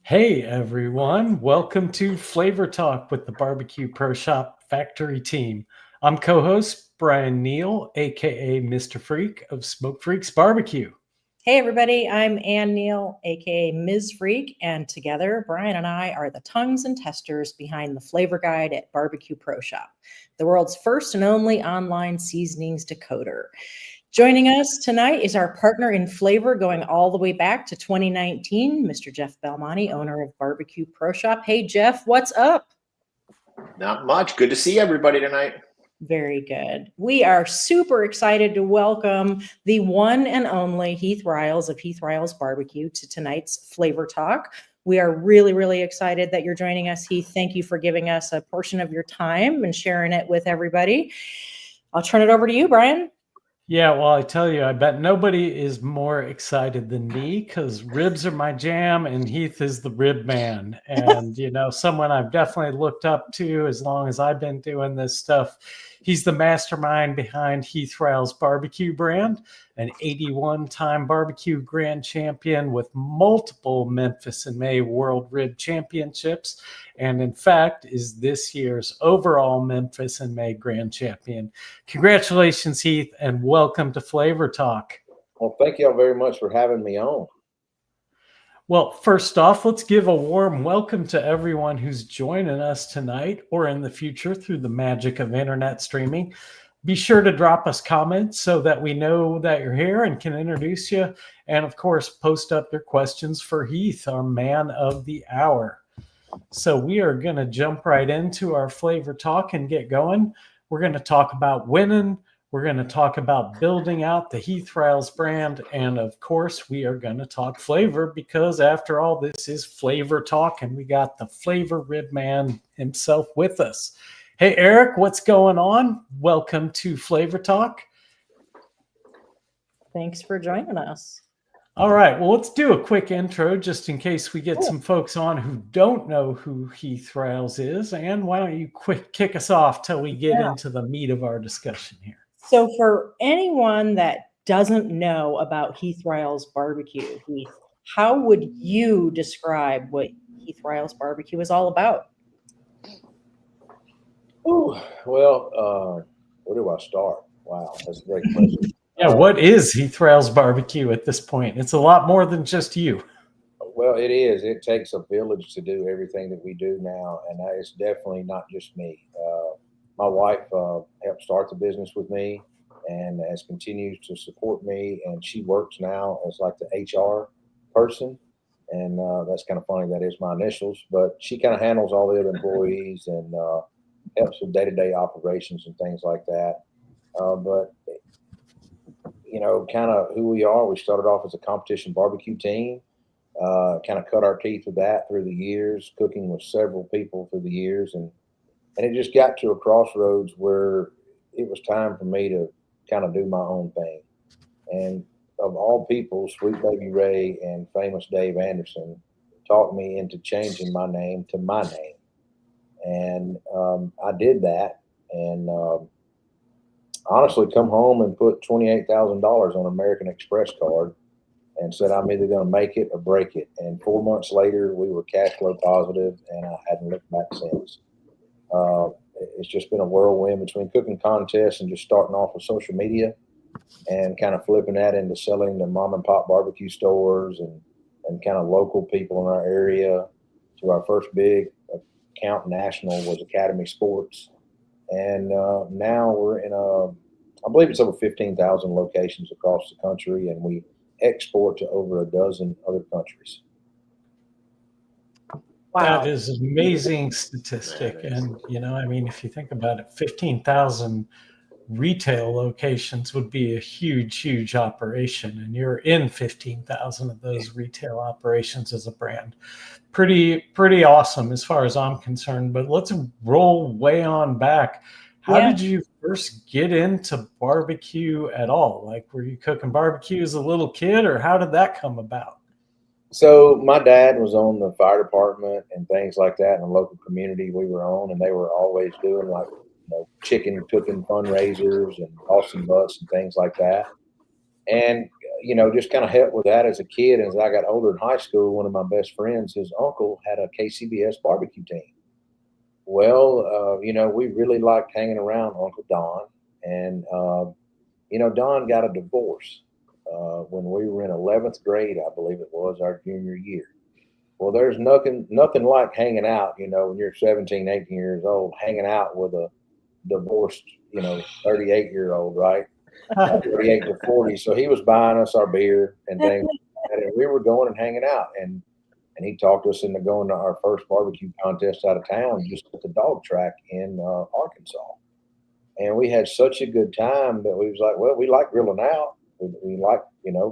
Hey everyone, welcome to Flavor Talk with the Barbecue Pro Shop Factory team. I'm co-host Brian Neal, aka Mr. Freak of Smoke Freaks Barbecue. Hey everybody, I'm Ann Neal, aka Ms. Freak, and together Brian and I are the tongues and testers behind the flavor guide at Barbecue Pro Shop, the world's first and only online seasonings decoder. Joining us tonight is our partner in flavor going all the way back to 2019, Mr. Jeff Belmonte, owner of Barbecue Pro Shop. Hey Jeff, what's up? Not much. Good to see everybody tonight. Very good. We are super excited to welcome the one and only Heath Riles of Heath Riles Barbecue to tonight's Flavor Talk. We are really, really excited that you're joining us, Heath. Thank you for giving us a portion of your time and sharing it with everybody. I'll turn it over to you, Brian. Yeah, well, I tell you, I bet nobody is more excited than me because ribs are my jam and Heath is the rib man. And, someone I've definitely looked up to as long as I've been doing this stuff. He's the mastermind behind Heath Riles Barbecue brand, an 81-time barbecue grand champion with multiple Memphis and May World Rib Championships, and in fact is this year's overall Memphis and May grand champion. Congratulations, Heath, and welcome to Flavor Talk. Well, thank y'all very much for having me on. Well, first off, let's give a warm welcome to everyone who's joining us tonight or in the future through the magic of internet streaming. Be sure to drop us comments so that we know that you're here and can introduce you. And of course, post up your questions for Heath, our man of the hour. So we are going to jump right into our flavor talk and get going. We're going to talk about winning. We're going to talk about building out the Heath Riles brand. And of course, we are going to talk flavor because after all, this is Flavor Talk and we got the flavor rib man himself with us. Hey, Eric, what's going on? Welcome to Flavor Talk. Thanks for joining us. All right, well, let's do a quick intro just in case we get some folks on who don't know who Heath Riles is. And why don't you kick us off till we get into the meat of our discussion here. So for anyone that doesn't know about Heath Riles Barbecue, Heath, how would you describe what Heath Riles Barbecue is all about? Ooh, well, where do I start? Wow, that's a great question. Yeah, what is Heath Riles Barbecue at this point? It's a lot more than just you. Well, it is. It takes a village to do everything that we do now, and it's definitely not just me. My wife helped start the business with me and has continued to support me, and she works now as like the HR person, and that's kind of funny. That is my initials, but she kind of handles all the other employees and helps with day-to-day operations and things like that. But kind of who we are. We started off as a competition barbecue team, kind of cut our teeth with that through the years, cooking with several people through the years. And it just got to a crossroads where it was time for me to kind of do my own thing. And of all people, Sweet Baby Ray and famous Dave Anderson talked me into changing my name to my name. And I did that. And honestly come home and put $28,000 on an American Express card and said, I'm either going to make it or break it. And 4 months later, we were cash flow positive, and I hadn't looked back since. It's just been a whirlwind between cooking contests and just starting off with social media and kind of flipping that into selling to mom and pop barbecue stores and kind of local people in our area to our first big account national was Academy Sports. And now we're in I believe it's over 15,000 locations across the country, and we export to over a dozen other countries. Wow. That is an amazing statistic. And, if you think about it, 15,000 retail locations would be a huge, huge operation. And you're in 15,000 of those retail operations as a brand. Pretty awesome as far as I'm concerned. But let's roll way on back. How did you first get into barbecue at all? Like, were you cooking barbecue as a little kid, or how did that come about? So my dad was on the fire department and things like that in the local community we were on, and they were always doing like chicken cooking fundraisers and Austin butts and things like that. And just kind of helped with that as a kid. And as I got older in high school, one of my best friends, his uncle, had a KCBS barbecue team. Well, we really liked hanging around Uncle Don. And, Don got a divorce when we were in 11th grade, I believe it was, our junior year. Well, there's nothing like hanging out, when you're 17, 18 years old, hanging out with a divorced, 38-year-old, right? 38 to 40. So he was buying us our beer and things. And we were going and hanging out. And he talked us into going to our first barbecue contest out of town, just at the dog track in Arkansas. And we had such a good time that we was like, well, we like grilling out. We like,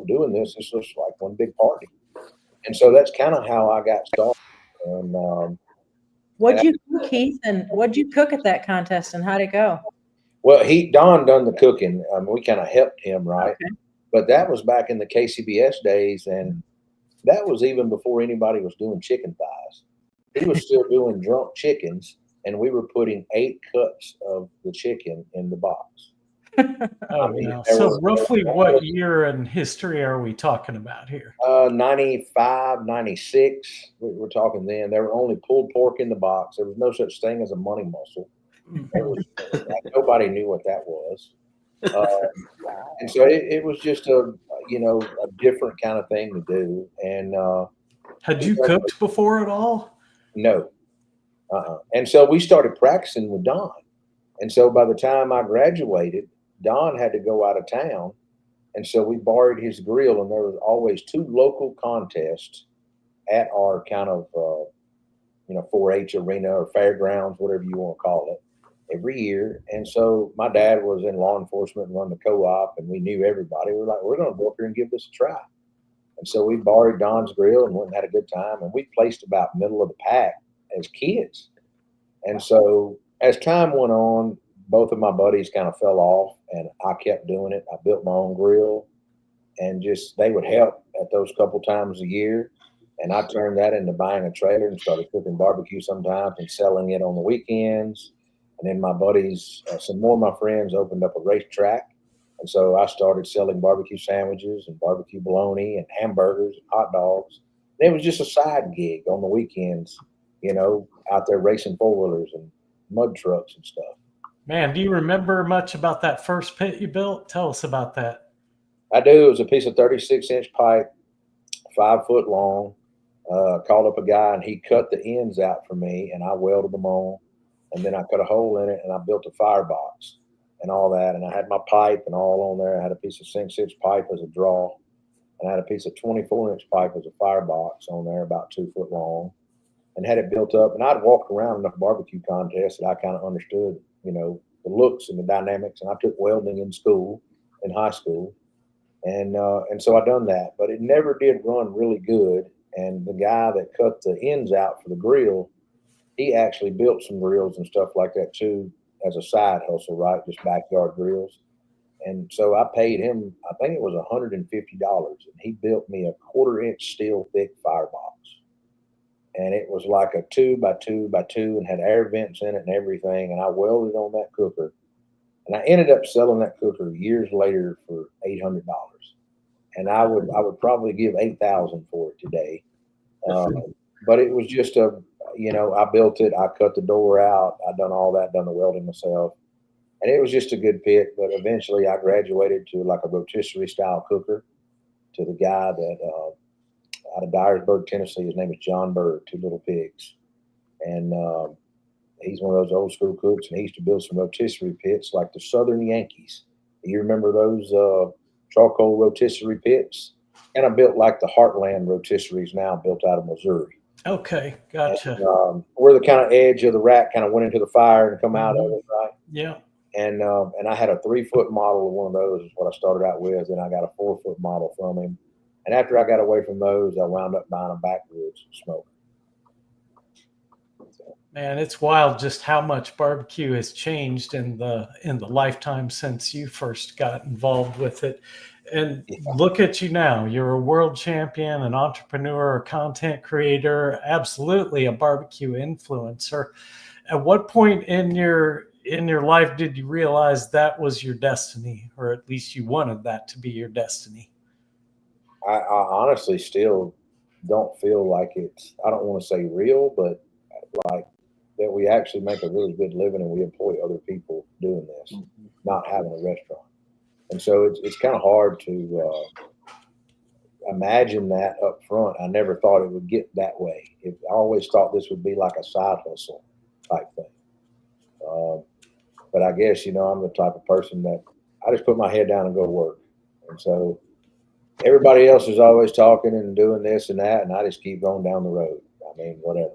doing this. It's just like one big party. And so that's kind of how I got started. And what'd you cook, Heath? And what'd you cook at that contest, and how'd it go? Well, Don done the cooking. We kind of helped him, right? Okay. But that was back in the KCBS days, and that was even before anybody was doing chicken thighs. He was still doing drunk chickens, and we were putting 8 cuts of the chicken in the box. So roughly what year in history are we talking about here? 95, 96. We're talking then. There were only pulled pork in the box. There was no such thing as a money mussel. Nobody knew what that was. And so it was just a different kind of thing to do. And had you cooked before at all? No. And so we started practicing with Don. And so by the time I graduated, Don had to go out of town. And so we borrowed his grill, and there was always 2 local contests at our kind of, 4-H arena or fairgrounds, whatever you want to call it, every year. And so my dad was in law enforcement and run the co-op, and we knew everybody. We're like, we're going to go up here and give this a try. And so we borrowed Don's grill and went and had a good time. And we placed about middle of the pack as kids. And so as time went on, both of my buddies kind of fell off, and I kept doing it. I built my own grill, and they would help at those couple times a year. And I turned that into buying a trailer and started cooking barbecue sometimes and selling it on the weekends. And then my buddies, some more of my friends, opened up a racetrack. And so I started selling barbecue sandwiches and barbecue bologna and hamburgers and hot dogs. And it was just a side gig on the weekends, out there racing 4-wheelers and mud trucks and stuff. Man, do you remember much about that first pit you built? Tell us about that. I do. It was a piece of 36-inch pipe, 5 foot long. Called up a guy, and he cut the ends out for me, and I welded them on. And then I cut a hole in it, and I built a firebox and all that. And I had my pipe and all on there. I had a piece of 6-inch pipe as a draw, and I had a piece of 24-inch pipe as a firebox on there, about 2 foot long, and had it built up. And I'd walk around enough barbecue contests that I kind of understood, the looks and the dynamics. And I took welding in school, in high school. And so I done that, but it never did run really good. And the guy that cut the ends out for the grill, he actually built some grills and stuff like that too, as a side hustle, right? Just backyard grills. And so I paid him, I think it was $150, and he built me a 1/4-inch steel thick firebox. And it was like a 2 by 2 by 2 and had air vents in it and everything. And I welded on that cooker. And I ended up selling that cooker years later for $800. And I would probably give $8,000 for it today. But it was just I built it. I cut the door out. I done all that, done the welding myself. And it was just a good pit. But eventually I graduated to like a rotisserie style cooker to the guy that, out of Dyersburg, Tennessee. His name is John Bird, 2 Little Pigs. And he's one of those old school cooks, and he used to build some rotisserie pits like the Southern Yankees. You remember those charcoal rotisserie pits? And I built like the Heartland rotisseries now, built out of Missouri. Okay, gotcha. And, where the kind of edge of the rack kind of went into the fire and come out of it, right? Yeah. And I had a 3-foot model of one of those is what I started out with. And I got a 4-foot model from him. And after I got away from those, I wound up buying a backwoods smoker. Man, it's wild just how much barbecue has changed in the lifetime since you first got involved with it. And look at you now. You're a world champion, an entrepreneur, a content creator, absolutely a barbecue influencer. At what point in your life did you realize that was your destiny, or at least you wanted that to be your destiny? I honestly still don't feel like it's, I don't want to say real, but like that we actually make a really good living and we employ other people doing this, not having a restaurant. And so it's kind of hard to imagine that up front. I never thought it would get that way. I always thought this would be like a side hustle type thing. But I guess, I'm the type of person that I just put my head down and go to work. And so everybody else is always talking and doing this and that, and I just keep going down the road. I mean, whatever.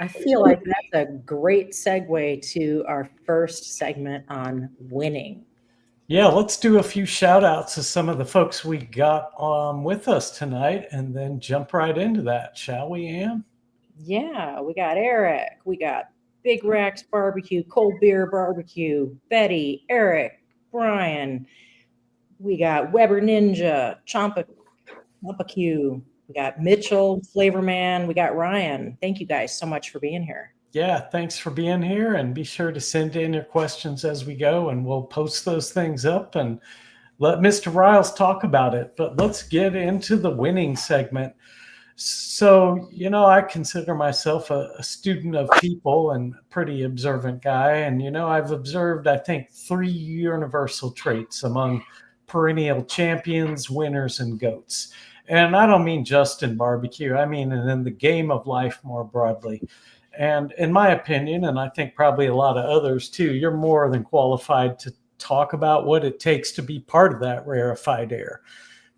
I feel like that's a great segue to our first segment on winning. Yeah, let's do a few shout outs to some of the folks we got with us tonight and then jump right into that, shall we, Ann? Yeah, we got Eric, we got Big Rex Barbecue, Cold Beer Barbecue, Betty, Eric, Brian, we got Weber Ninja, Champa Q, we got Mitchell, Flavor Man, we got Ryan. Thank you guys so much for being here. Yeah, thanks for being here, and be sure to send in your questions as we go, and we'll post those things up and let Mr. Riles talk about it. But let's get into the winning segment. So, I consider myself a student of people and a pretty observant guy. And, I've observed, I think, 3 universal traits among perennial champions, winners, and GOATs. And I don't mean just in barbecue. I mean in the game of life more broadly. And in my opinion, and I think probably a lot of others too, you're more than qualified to talk about what it takes to be part of that rarefied air.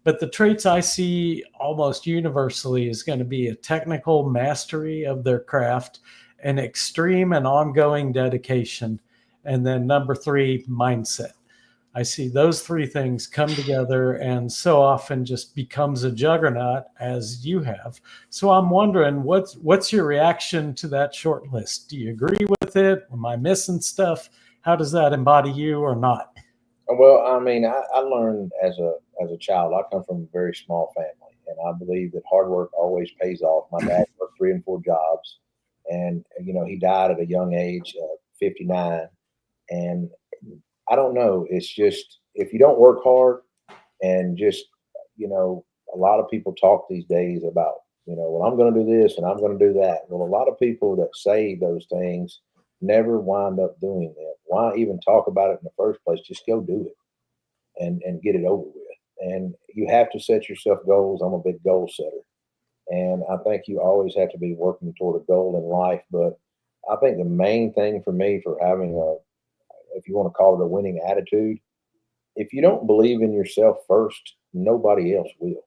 But the traits I see almost universally is going to be a technical mastery of their craft, an extreme and ongoing dedication, and then number 3, mindset. I see those 3 things come together and so often just becomes a juggernaut, as you have. So I'm wondering, what's your reaction to that short list? Do you agree with it? Am I missing stuff? How does that embody you or not? Well, I mean, I learned as a child. I come from a very small family, and I believe that hard work always pays off. My dad worked 3 and 4 jobs, and he died at a young age, 59. And I don't know. It's just if you don't work hard and just a lot of people talk these days about well, I'm going to do this and I'm going to do that. Well, a lot of people that say those things never wind up doing that. Why even talk about it in the first place? Just go do it and get it over with. And you have to set yourself goals. I'm a big goal setter. And I think you always have to be working toward a goal in life. But I think the main thing for me for having if you want to call it a winning attitude, if you don't believe in yourself first, nobody else will.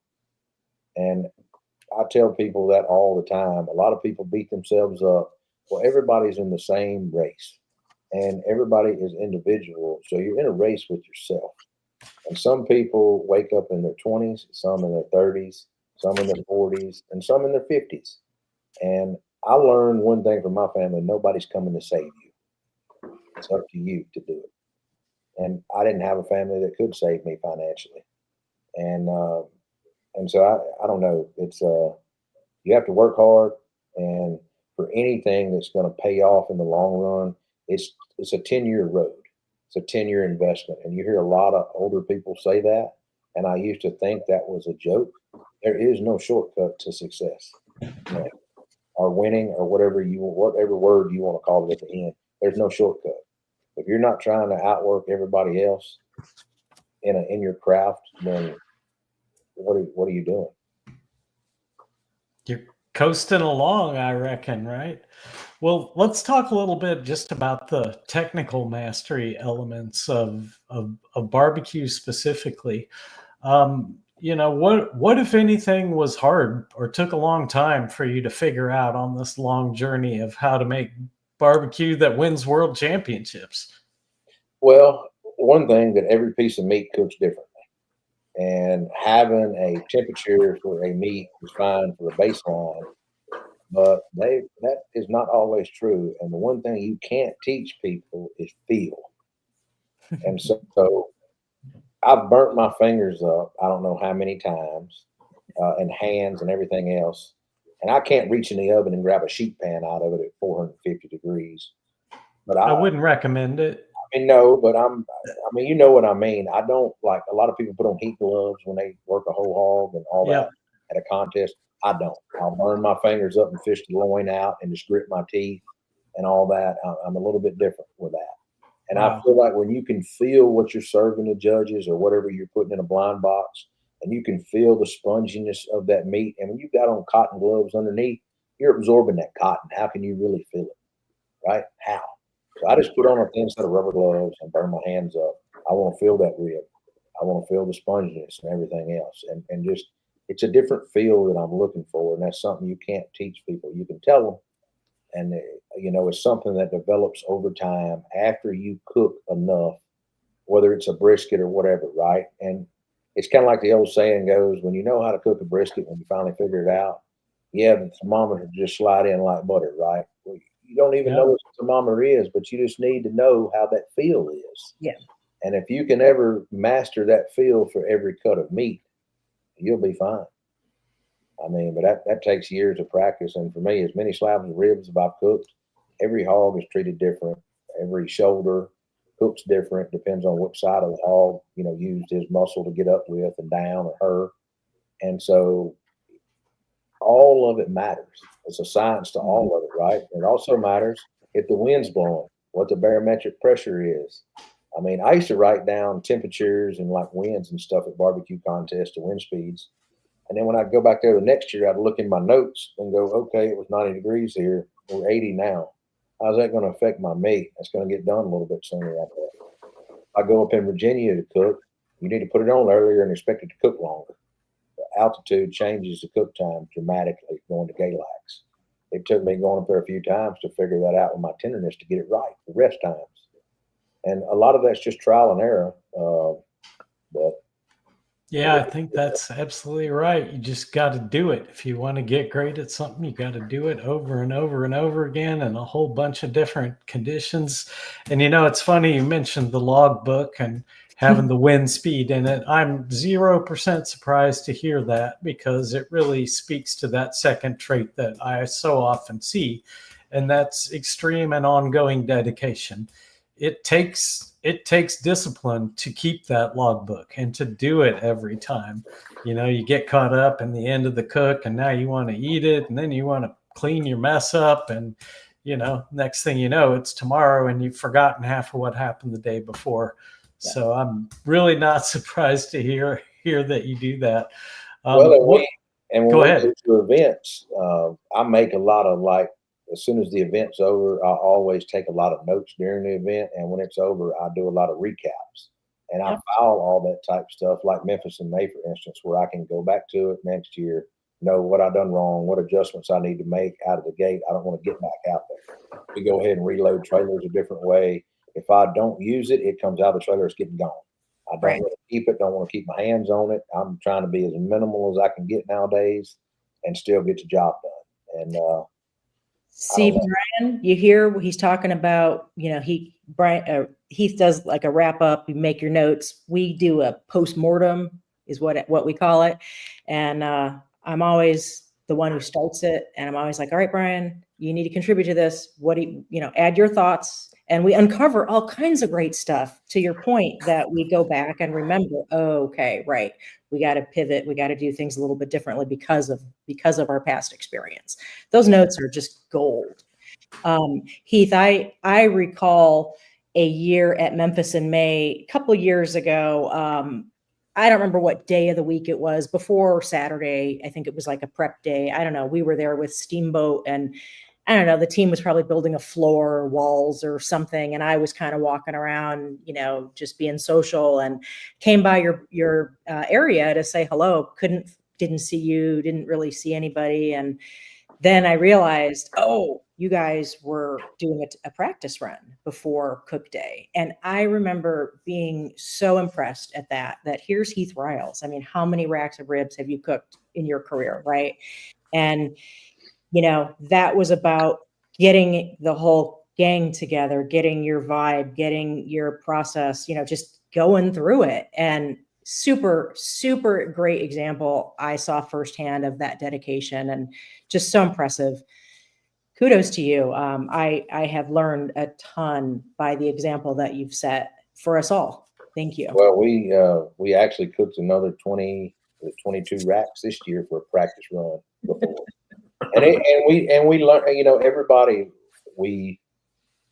And I tell people that all the time. A lot of people beat themselves up. Well, everybody's in the same race and everybody is individual. So you're in a race with yourself. And some people wake up in their 20s, some in their 30s, some in their 40s, and some in their 50s. And I learned one thing from my family: nobody's coming to save you. It's up to you to do it. And I didn't have a family that could save me financially. And so I don't know. It's you have to work hard, and for anything that's going to pay off in the long run, it's a 10-year road. It's a 10-year investment. And you hear a lot of older people say that, and I used to think that was a joke. There is no shortcut to success, or winning, or whatever word you want to call it at the end. There's no shortcut. If you're not trying to outwork everybody else in your craft, then what are you doing? You're coasting along, I reckon, right? Well, let's talk a little bit just about the technical mastery elements of barbecue specifically. What if anything was hard or took a long time for you to figure out on this long journey of how to make barbecue that wins world championships? Well, one thing, that every piece of meat cooks differently. And having a temperature for a meat is fine for a baseline, but that is not always true. And the one thing you can't teach people is feel. And so I've burnt my fingers up, I don't know how many times, and hands and everything else. And I can't reach in the oven and grab a sheet pan out of it at 450 degrees. But I wouldn't recommend it. mean, no, but I mean, you know what I mean. I don't like a lot of people put on heat gloves when they work a whole hog and all that Yep. at a contest. I don't. I'll burn my fingers up and fish the loin out and just grit my teeth and all that. I'm a little bit different with that. And I Wow. feel like when you can feel what you're serving the judges or whatever you're putting in a blind box, and you can feel the sponginess of that meat, and when you've got on cotton gloves underneath, you're absorbing that cotton. How can you really feel it, right? How? So I just put on a thin set of rubber gloves and burn my hands up. I want to feel that rib. I want to feel the sponginess and everything else. And just, it's a different feel that I'm looking for. And that's something you can't teach people. You can tell them. And, you know, it's something that develops over time after you cook enough, whether it's a brisket or whatever, right? And it's kind of like the old saying goes, when you know how to cook a brisket, when you finally figure it out, yeah, the thermometer just slide in like butter, right? Well, you don't even know Yeah. what the thermometer is, but you just need to know how that feel is. Yeah. And if you can ever master that feel for every cut of meat, you'll be fine. I mean, but that takes years of practice. And for me, as many slabs of ribs as I've cooked, every hog is treated different. Every shoulder cooks different, depends on which side of the hog, you know, used his muscle to get up with and down or her. And so all of it matters. It's a science to all of it, right? It also matters if the wind's blowing, what the barometric pressure is. I mean, I used to write down temperatures and like winds and stuff at barbecue contests, the wind speeds. And then when I go back there the next year, I'd look in my notes and go, okay, it was 90 degrees here. We're 80 now. How's that going to affect my meat? That's going to get done a little bit sooner after that. I go up in Virginia to cook. You need to put it on earlier and expect it to cook longer. The altitude changes the cook time dramatically going to Galax. It took me going up there a few times to figure that out with my tenderness to get it right, the rest times. And a lot of that's just trial and error. But Yeah, I think that's absolutely right. You just got to do it. If you want to get great at something, you got to do it over and over and over again in a whole bunch of different conditions. And you know, it's funny you mentioned the log book and having the wind speed in it. I'm 0% surprised to hear that because it really speaks to that second trait that I so often see, and that's extreme and ongoing dedication. It takes discipline to keep that logbook and to do it every time. You know, you get caught up in the end of the cook and now you want to eat it and then you want to clean your mess up, and you know, next thing you know, it's tomorrow and you've forgotten half of what happened the day before. Yeah. So I'm really not surprised to hear that you do that. well, when Go we ahead. go to events, I make a lot of like, as soon as the event's over, I always take a lot of notes during the event. And when it's over, I do a lot of recaps. And I Yep. file all that type stuff, like Memphis in May, for instance, where I can go back to it next year, know what I done wrong, what adjustments I need to make out of the gate. I don't want to get back out there. We go ahead and reload trailers a different way. If I don't use it, it comes out of the trailer, it's getting gone. I don't Right. want to keep it, don't want to keep my hands on it. I'm trying to be as minimal as I can get nowadays and still get the job done. And See, know. Brian, you hear what he's talking about. You know, Heath does like a wrap up. You make your notes. We do a post mortem, is what we call it. And I'm always the one who starts it, and I'm always like, "All right, Brian, you need to contribute to this. What do you know? Add your thoughts." And we uncover all kinds of great stuff. To your point, that we go back and remember. Oh, okay, right. We got to pivot. We got to do things a little bit differently because of our past experience. Those notes are just gold. Heath, I recall a year at Memphis in May, a couple of years ago. I don't remember what day of the week it was, before Saturday. I think it was like a prep day. I don't know. We were there with Steamboat, and I don't know, the team was probably building a floor or walls or something. And I was kind of walking around, you know, just being social, and came by your area to say hello. Didn't see you, didn't really see anybody. And then I realized, oh, you guys were doing a practice run before cook day. And I remember being so impressed at that here's Heath Riles. I mean, how many racks of ribs have you cooked in your career, right? And you know, that was about getting the whole gang together, getting your vibe, getting your process, you know, just going through it. And super, super great example I saw firsthand of that dedication, and just so impressive. kudos to you. I have learned a ton by the example that you've set for us all. Thank you. Well, we actually cooked another 22 racks this year for a practice run before, and we learned. You know, everybody, we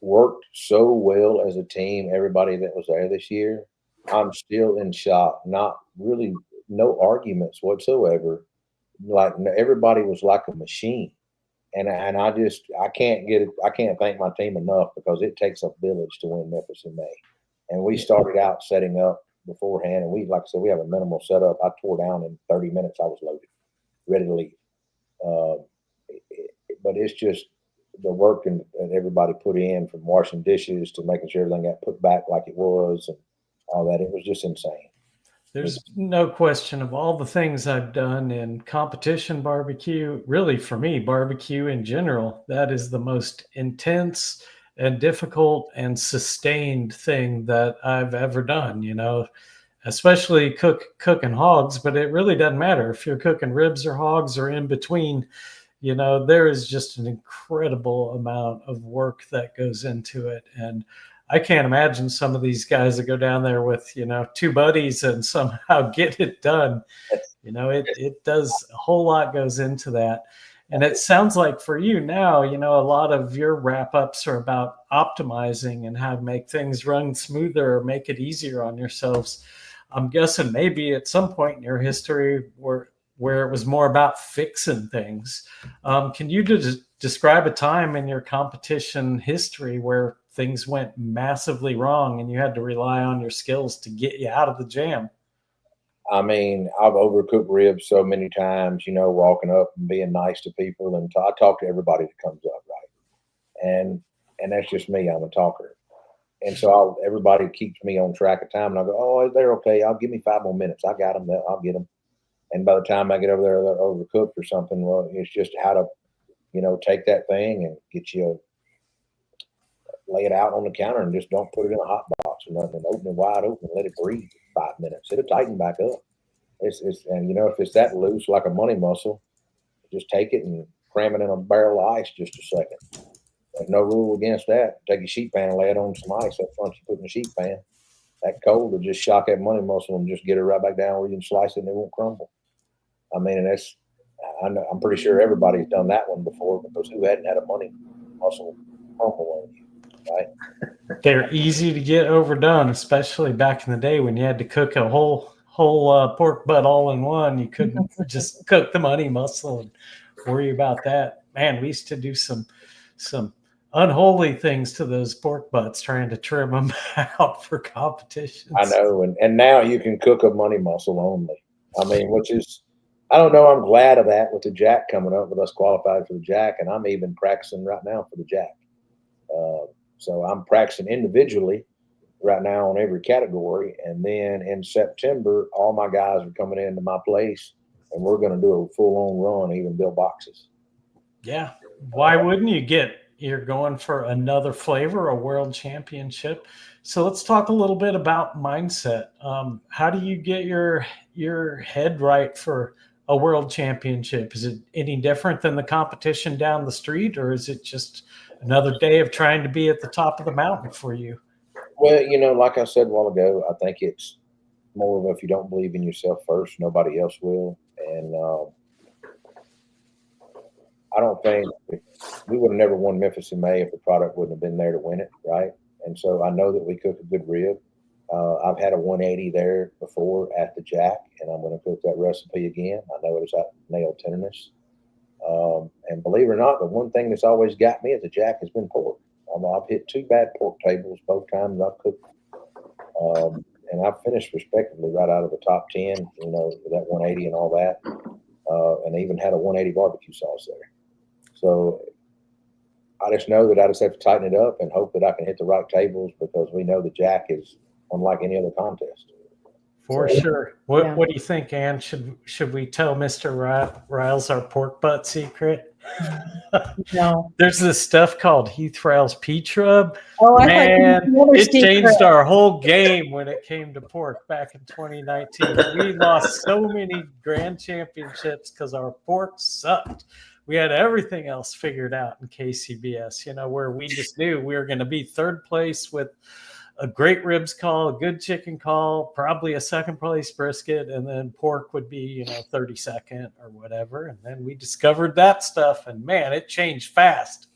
worked so well as a team. Everybody that was there this year, I'm still in shock. Not really, no arguments whatsoever. Like everybody was like a machine. And I can't thank my team enough, because it takes a village to win Memphis in May. And we started out setting up beforehand, and like I said, we have a minimal setup. I tore down in 30 minutes. I was loaded, ready to leave. But it's just the work and everybody put in, from washing dishes to making sure everything got put back like it was and all that. It was just insane. There's no question, of all the things I've done in competition barbecue, really for me, barbecue in general, that is the most intense and difficult and sustained thing that I've ever done, you know, especially cooking hogs. But it really doesn't matter if you're cooking ribs or hogs or in between. You know, there is just an incredible amount of work that goes into it. And I can't imagine some of these guys that go down there with, you know, two buddies and somehow get it done. You know, it does, a whole lot goes into that. And it sounds like for you now, you know, a lot of your wrap ups are about optimizing and how to make things run smoother or make it easier on yourselves. I'm guessing maybe at some point in your history where it was more about fixing things. Can you describe a time in your competition history where things went massively wrong and you had to rely on your skills to get you out of the jam? I mean, I've overcooked ribs so many times, you know, walking up and being nice to people. And I talk to everybody that comes up, right? And that's just me. I'm a talker. And so everybody keeps me on track of time. And I go, oh, they're okay. I'll give me 5 more minutes. I got them. I'll get them. And by the time I get over there, they're overcooked or something. Well, it's just how to, you know, take that thing and lay it out on the counter and just don't put it in a hot box or nothing. Open it wide open and let it breathe 5 minutes. It'll tighten back up. And you know, if it's that loose like a money muscle, just take it and cram it in a barrel of ice just a second. There's no rule against that. Take a sheet pan and lay it on some ice up front. You put in the sheet pan. That cold will just shock that money muscle and just get it right back down where you can slice it and it won't crumble. I mean, and I'm pretty sure everybody's done that one before, because who hadn't had a money muscle crumble on you, right? They're easy to get overdone, especially back in the day when you had to cook a whole pork butt all in one. You couldn't just cook the money muscle and worry about that. Man, we used to do some unholy things to those pork butts, trying to trim them out for competitions. I know, and now you can cook a money muscle only. I mean, which is, I don't know, I'm glad of that with the jack coming up with us qualified for the jack, and I'm even practicing right now for the jack. So I'm practicing individually right now on every category, and then in September, all my guys are coming into my place, and we're going to do a full-on run, even build boxes. Yeah, why wouldn't you you're going for another flavor, a world championship. So let's talk a little bit about mindset. How do you get your head right for a world championship? Is it any different than the competition down the street, or is it just another day of trying to be at the top of the mountain for you? Well, you know, like I said a while ago, I think it's more of if you don't believe in yourself first, nobody else will. And I don't think we would have never won Memphis in May if the product wouldn't have been there to win it, right? And so I know that we cook a good rib. I've had a 180 there before at the jack, and I'm going to cook that recipe again. I know it's at nail tenderness. And believe it or not, the one thing that's always got me at the jack has been pork. I've hit 2 bad pork tables both times I've cooked. And I've finished respectively right out of the top 10, you know, with that 180 and all that. And even had a 180 barbecue sauce there. So I just know that I just have to tighten it up and hope that I can hit the right tables, because we know the jack is unlike any other contest. For sure. What do you think, Ann? Should we tell Mr. Riles our pork butt secret? No. There's this stuff called Heath Riles peach rub. Oh, Man, it changed our whole game when it came to pork back in 2019. We lost so many grand championships because our pork sucked. we had everything else figured out in KCBS, you know, where we just knew we were going to be third place with a great ribs call, a good chicken call, probably a second place brisket, and then pork would be, you know, 32nd or whatever. And then we discovered that stuff, and man, it changed fast.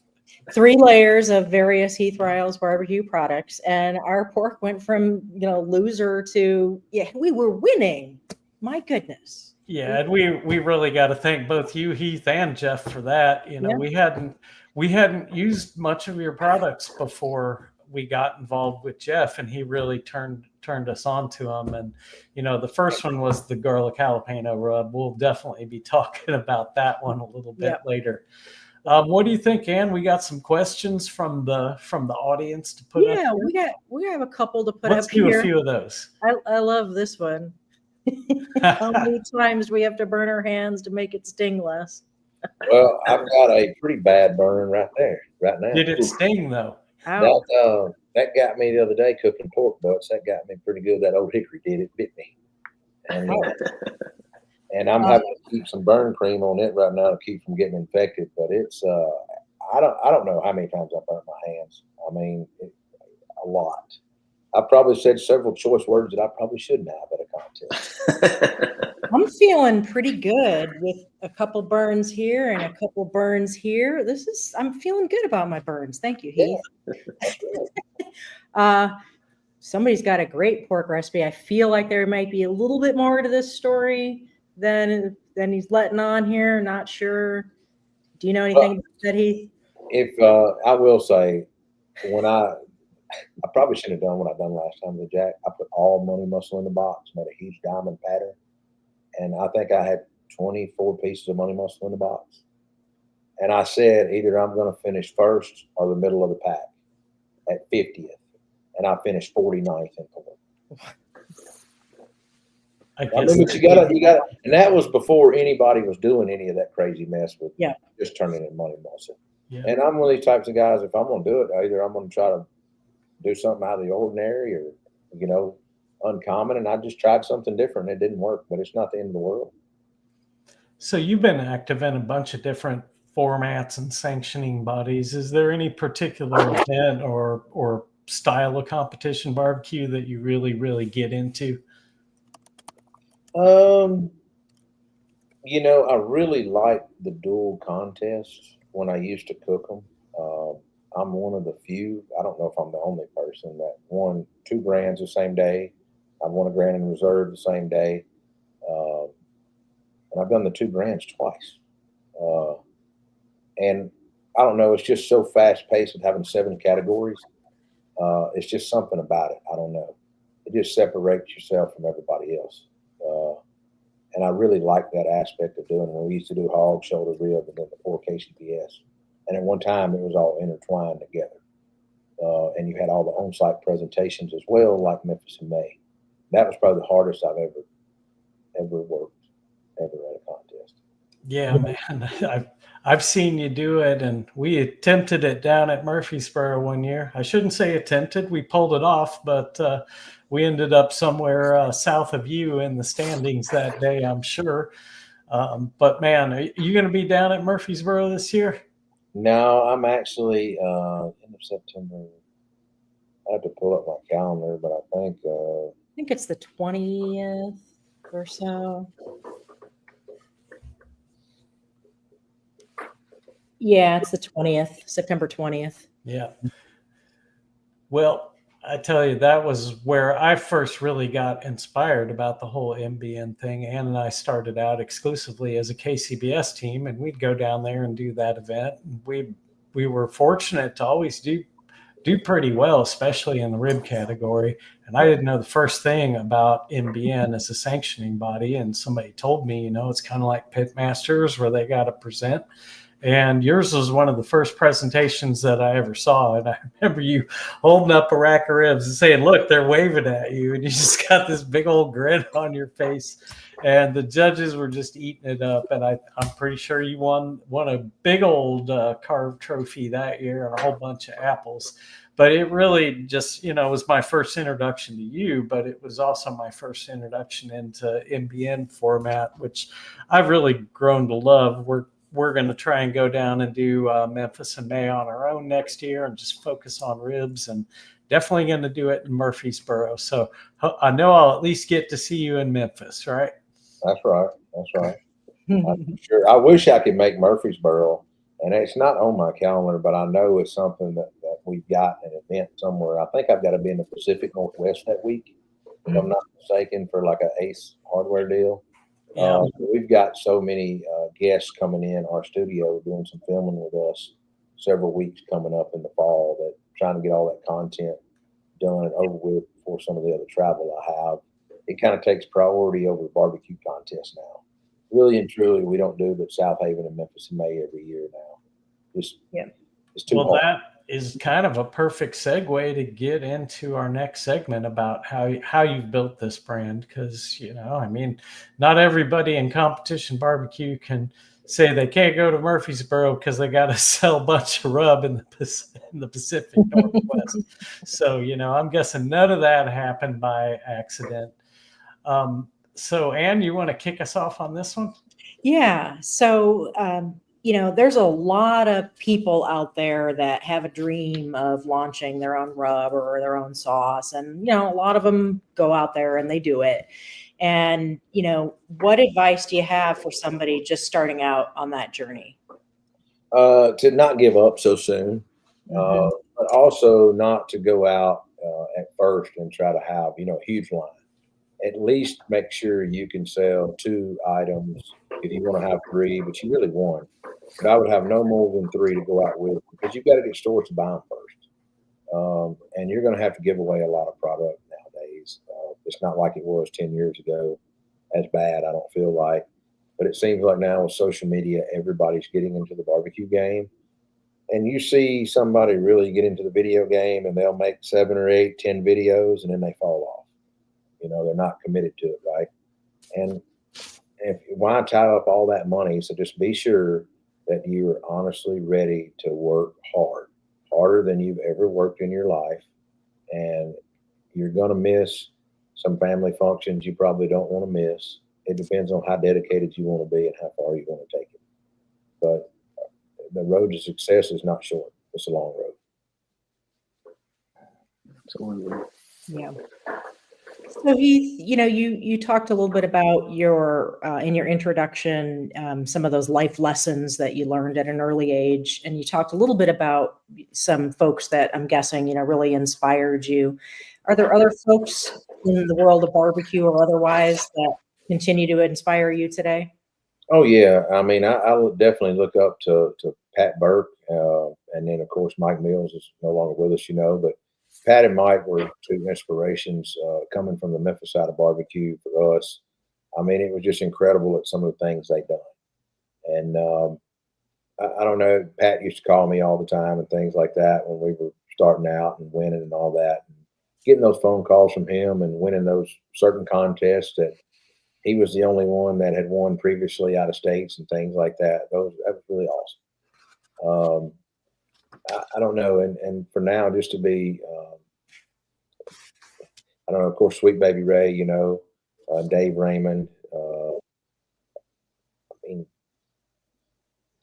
3 layers of various Heath Riles barbecue products, and our pork went from, you know, loser to, yeah, we were winning. My goodness. Yeah, and we really got to thank both you, Heath, and Jeff for that. You know, Yeah. we hadn't used much of your products before we got involved with Jeff, and he really turned us on to them. And you know, the first one was the garlic jalapeno rub. We'll definitely be talking about that one a little bit later. What do you think, Ann? We got some questions from the audience to put up. Yeah, we have a couple to put Let's up do here. a few of those. I love this one. How many times do we have to burn our hands to make it sting less? Well, I've got a pretty bad burn right now. Did it sting though? That got me the other day cooking pork butts. That got me pretty good. That old hickory bit me. And I'm having to keep some burn cream on it right now to keep from getting infected. But it's I don't know how many times I burnt my hands. I mean, a lot. I probably said several choice words that I probably shouldn't have at a contest. I'm feeling pretty good with a couple burns here and a couple burns here. I'm feeling good about my burns. Thank you, Heath. Somebody's got a great pork recipe. I feel like there might be a little bit more to this story than he's letting on here. Not sure. Do you know anything about that, Heath? If I will say, when I probably shouldn't have done what I done last time with Jack. I put all money muscle in the box, made a huge diamond pattern, and I think I had 24 pieces of money muscle in the box. And I said, either I'm going to finish first or the middle of the pack at 50th, and I finished 49th in pork. I mean, but you got, and that was before anybody was doing any of that crazy mess with just turning in money muscle. Yeah. And I'm one of these types of guys. If I'm going to do it, either I'm going to try to do something out of the ordinary or, you know, uncommon. And I just tried something different. It didn't work, but it's not the end of the world. So you've been active in a bunch of different formats and sanctioning bodies. Is there any particular event or style of competition barbecue that you really, really get into? You know, I really like the dual contests when I used to cook them. I'm one of the few, I don't know if I'm the only person that won 2 grands the same day. I've won a grand in reserve the same day. And I've done the 2 grands twice. And I don't know, it's just so fast paced with having 7 categories. It's just something about it. I don't know. It just separates yourself from everybody else. And I really like that aspect of doing it. When we used to do hog, shoulder, rib, and then the 4 KCBS. And at one time, it was all intertwined together. And you had all the on-site presentations as well, like Memphis in May. That was probably the hardest I've ever worked, ever at a contest. Yeah, man. I've seen you do it, and we attempted it down at Murfreesboro one year. I shouldn't say attempted. We pulled it off, but we ended up somewhere south of you in the standings that day, I'm sure. But, man, are you going to be down at Murfreesboro this year? No, I'm actually end of September. I have to pull up my calendar, but I think it's the 20th or so. Yeah, it's the 20th, September 20th. Yeah. Well, I tell you, that was where I first really got inspired about the whole MBN thing. Ann and I started out exclusively as a KCBS team, and we'd go down there and do that event. And we were fortunate to always do pretty well, especially in the rib category. And I didn't know the first thing about MBN as a sanctioning body. And somebody told me, you know, it's kind of like pitmasters where they got to present. And yours was one of the first presentations that I ever saw. And I remember you holding up a rack of ribs and saying, look, they're waving at you. And you just got this big old grin on your face. And the judges were just eating it up. And I'm pretty sure you won a big old carved trophy that year and a whole bunch of apples. But it really just, you know, was my first introduction to you, but it was also my first introduction into MBN format, which I've really grown to love. we're going to try and go down and do Memphis and May on our own next year and just focus on ribs, and definitely going to do it in Murfreesboro. So I know I'll at least get to see you in Memphis, right? That's right. That's right. Sure. I wish I could make Murfreesboro, and it's not on my calendar, but I know it's something that we've got an event somewhere. I think I've got to be in the Pacific Northwest that week, if I'm not mistaken, for like an Ace Hardware deal. Yeah. We've got so many guests coming in our studio doing some filming with us several weeks coming up in the fall, that trying to get all that content done and over with before some of the other travel I have. It kind of takes priority over the barbecue contest now. Really and truly, we don't do but South Haven and Memphis in May every year now. It's too hard. That is kind of a perfect segue to get into our next segment about how you've built this brand, because I mean, not everybody in competition barbecue can say they can't go to Murfreesboro because they got to sell a bunch of rub in the Pacific Northwest. So I'm guessing none of that happened by accident. So Ann, you want to kick us off on this one? Yeah. So, there's a lot of people out there that have a dream of launching their own rub or their own sauce. And, a lot of them go out there and they do it. And, what advice do you have for somebody just starting out on that journey? To not give up so soon, but also not to go out at first and try to have, a huge line. At least make sure you can sell 2 items if you want to have 3, but you really want. But I would have no more than 3 to go out with, because you've got to get stores to buy them first. And you're going to have to give away a lot of product nowadays. It's not like it was 10 years ago. As bad, I don't feel like. But it seems like now with social media, everybody's getting into the barbecue game. And you see somebody really get into the video game and they'll make 7 or 8, 10 videos and then they fall off. They're not committed to it, right? And why tie up all that money? So just be sure that you are honestly ready to work hard, harder than you've ever worked in your life. And you're going to miss some family functions you probably don't want to miss. It depends on how dedicated you want to be and how far you want to take it. But the road to success is not short. It's a long road. Absolutely. Yeah. So Heath, you talked a little bit about your in your introduction, some of those life lessons that you learned at an early age, and you talked a little bit about some folks that I'm guessing really inspired you. Are there other folks in the world of barbecue or otherwise that continue to inspire you today? Oh yeah, I mean, I would definitely look up to Pat Burke, and then of course Mike Mills is no longer with us, but Pat and Mike were 2 inspirations coming from the Memphis side of barbecue for us. I mean, it was just incredible at some of the things they've done. And I don't know, Pat used to call me all the time and things like that when we were starting out and winning and all that. And getting those phone calls from him and winning those certain contests that he was the only one that had won previously out of states and things like that. That was really awesome. I don't know. And for now, just to be, I don't know, of course, Sweet Baby Ray, Dave Raymond,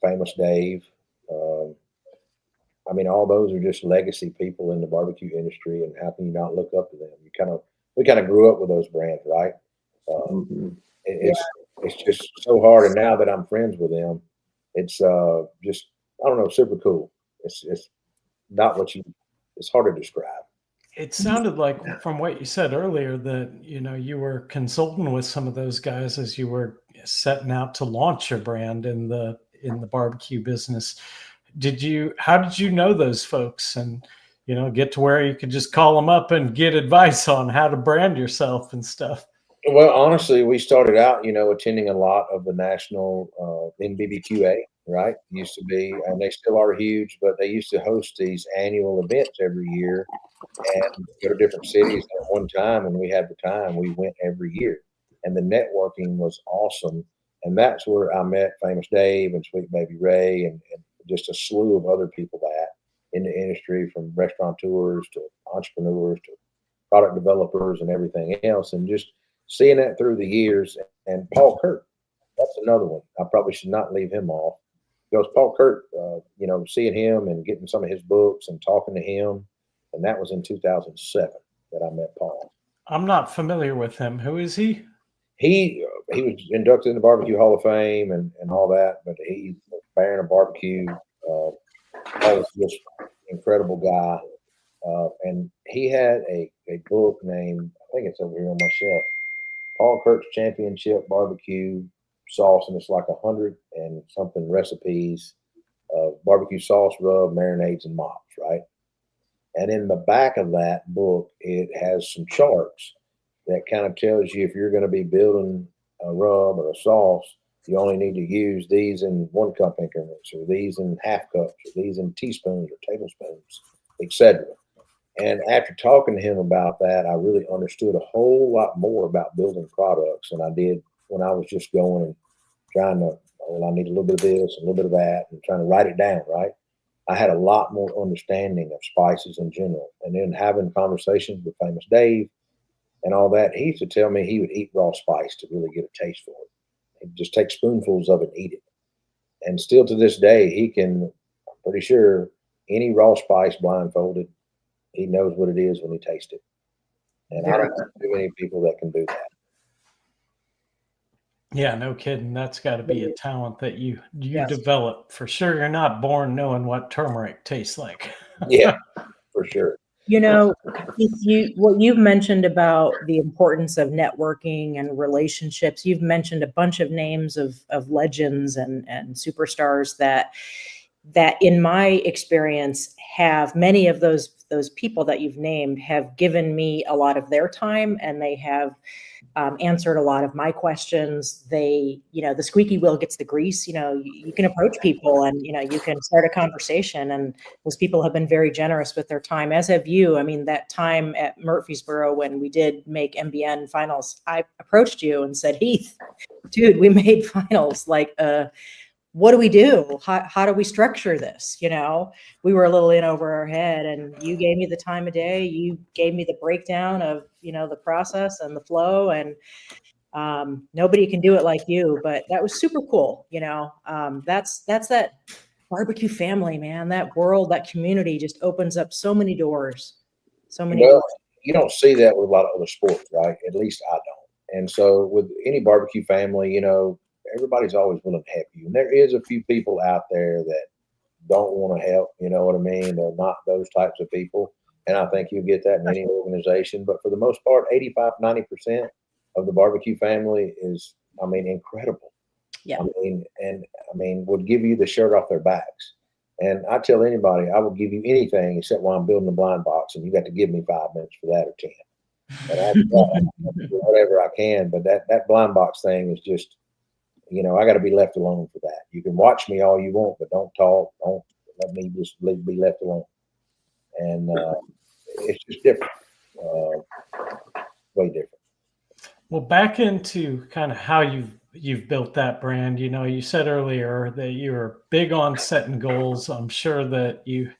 Famous Dave. I mean, all those are just legacy people in the barbecue industry, and how can you not look up to them? We kind of grew up with those brands, right? It's just so hard. And now that I'm friends with them, it's just, I don't know, super cool. It's not it's hard to describe. It sounded like from what you said earlier that, you were consulting with some of those guys as you were setting out to launch your brand in the barbecue business. How did you know those folks and, get to where you could just call them up and get advice on how to brand yourself and stuff? Well, honestly, we started out, attending a lot of the national NBBQA, right? Used to be, and they still are huge, but they used to host these annual events every year and go to different cities. At one time, when we had the time, we went every year, and the networking was awesome. And that's where I met Famous Dave and Sweet Baby Ray and just a slew of other people that in the industry, from restaurateurs to entrepreneurs to product developers and everything else. And just seeing that through the years. And Paul Kirk, that's another one. I probably should not leave him off. because Paul Kurt, seeing him and getting some of his books and talking to him, and that was in 2007 that I met Paul. I'm not familiar with him. Who is he? He was inducted in the Barbecue Hall of Fame and all that, but he's a Baron of barbecue. Paul was just an incredible guy. And he had a book named, I think it's over here on my shelf, Paul Kurt's Championship Barbecue Sauce, and it's like 100 and something recipes of barbecue sauce, rub, marinades, and mops, right? And in the back of that book, it has some charts that kind of tells you if you're going to be building a rub or a sauce, you only need to use these in 1 cup increments, or these in half cups, or these in teaspoons or tablespoons, etc. And after talking to him about that, I really understood a whole lot more about building products than I did when I was just going and trying to, I need a little bit of this, a little bit of that, and trying to write it down, right? I had a lot more understanding of spices in general. And then having conversations with Famous Dave and all that, he used to tell me he would eat raw spice to really get a taste for it. He'd just take spoonfuls of it and eat it. And still to this day, he can, I'm pretty sure, any raw spice blindfolded, he knows what it is when he tastes it. And I don't know too many people that can do that. Yeah, no kidding. That's got to be a talent that you Yes. develop for sure. You're not born knowing what turmeric tastes like. Yeah, for sure. What you've mentioned about the importance of networking and relationships, you've mentioned a bunch of names of legends and superstars that in my experience have many of those people that you've named have given me a lot of their time, and they have answered a lot of my questions. They, the squeaky wheel gets the grease. You can approach people and, you can start a conversation. And those people have been very generous with their time, as have you. I mean, that time at Murfreesboro when we did make MBN finals, I approached you and said, Heath, dude, we made finals. Like, what do we do? How do we structure this? We were a little in over our head, and you gave me the time of day. You gave me the breakdown of, the process and the flow, and nobody can do it like you, but that was super cool. That's that barbecue family, man. That world, that community just opens up so many doors, doors. You don't see that with a lot of other sports, right? At least I don't. And so with any barbecue family, everybody's always willing to help you. And there is a few people out there that don't want to help, you know what I mean? They're not those types of people. And I think you get that in any organization. But for the most part, 85, 90% of the barbecue family is, incredible. Yeah. Would give you the shirt off their backs. And I tell anybody, I will give you anything except while I'm building a blind box, and you got to give me 5 minutes for that or 10. And I do whatever I can. But that blind box thing is just, I got to be left alone for that. You can watch me all you want, but don't talk. Don't let me just be left alone. And it's just different, way different. Well, back into kind of how you've built that brand. You said earlier that you were big on setting goals. I'm sure that you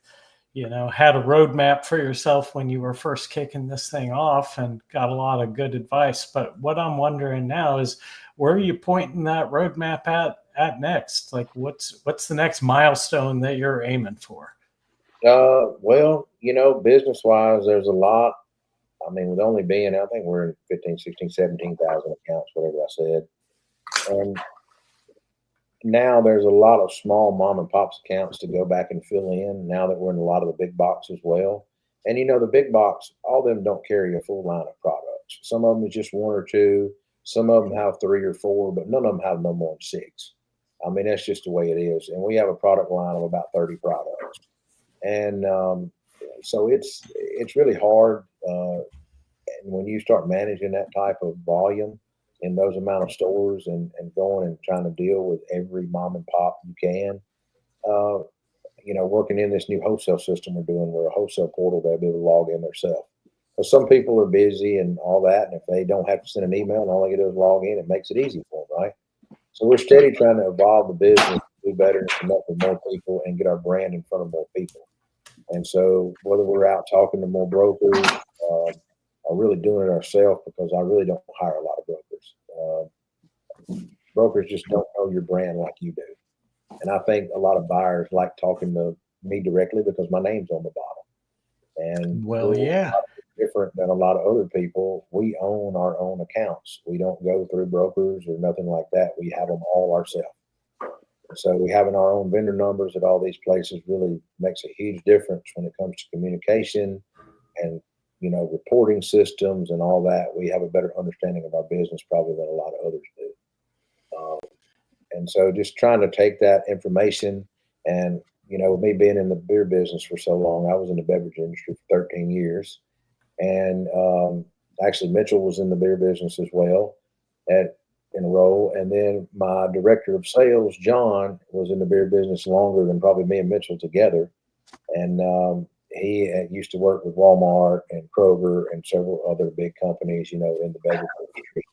had a roadmap for yourself when you were first kicking this thing off and got a lot of good advice. But what I'm wondering now is, where are you pointing that roadmap at next? Like, what's the next milestone that you're aiming for? Well, business wise, there's a lot. With only being, I think we're in 15, 16, 17,000 accounts, whatever I said. And now there's a lot of small mom and pops accounts to go back and fill in now that we're in a lot of the big box as well. And the big box, all of them don't carry a full line of products. Some of them is just 1 or 2. Some of them have 3 or 4, but none of them have no more than 6. That's just the way it is. And we have a product line of about 30 products. And so it's really hard. And when you start managing that type of volume in those amount of stores and going and trying to deal with every mom and pop you can, working in this new wholesale system we're doing, we're a wholesale portal, they'll be able to log in themselves. Well, some people are busy and all that, and if they don't have to send an email and all they can do is log in, it makes it easy for them, right? So we're steady trying to evolve the business, do better, and connect with more people and get our brand in front of more people. And so whether we're out talking to more brokers, or really doing it ourselves, because I really don't hire a lot of brokers. Brokers just don't know your brand like you do. And I think a lot of buyers like talking to me directly because my name's on the bottle. And Well, yeah. different than a lot of other people, we own our own accounts. We don't go through brokers or nothing like that. We have them all ourselves. So we having our own vendor numbers at all these places really makes a huge difference when it comes to communication and, you know, reporting systems and all that. We have a better understanding of our business probably than a lot of others do. And so just trying to take that information and, you know, me being in the beer business for so long, I was in the beverage industry for 13 years. And actually Mitchell was in the beer business as well in a role. And then my director of sales, John, was in the beer business longer than probably me and Mitchell together. And he used to work with Walmart and Kroger and several other big companies, you know, in the beverage industry.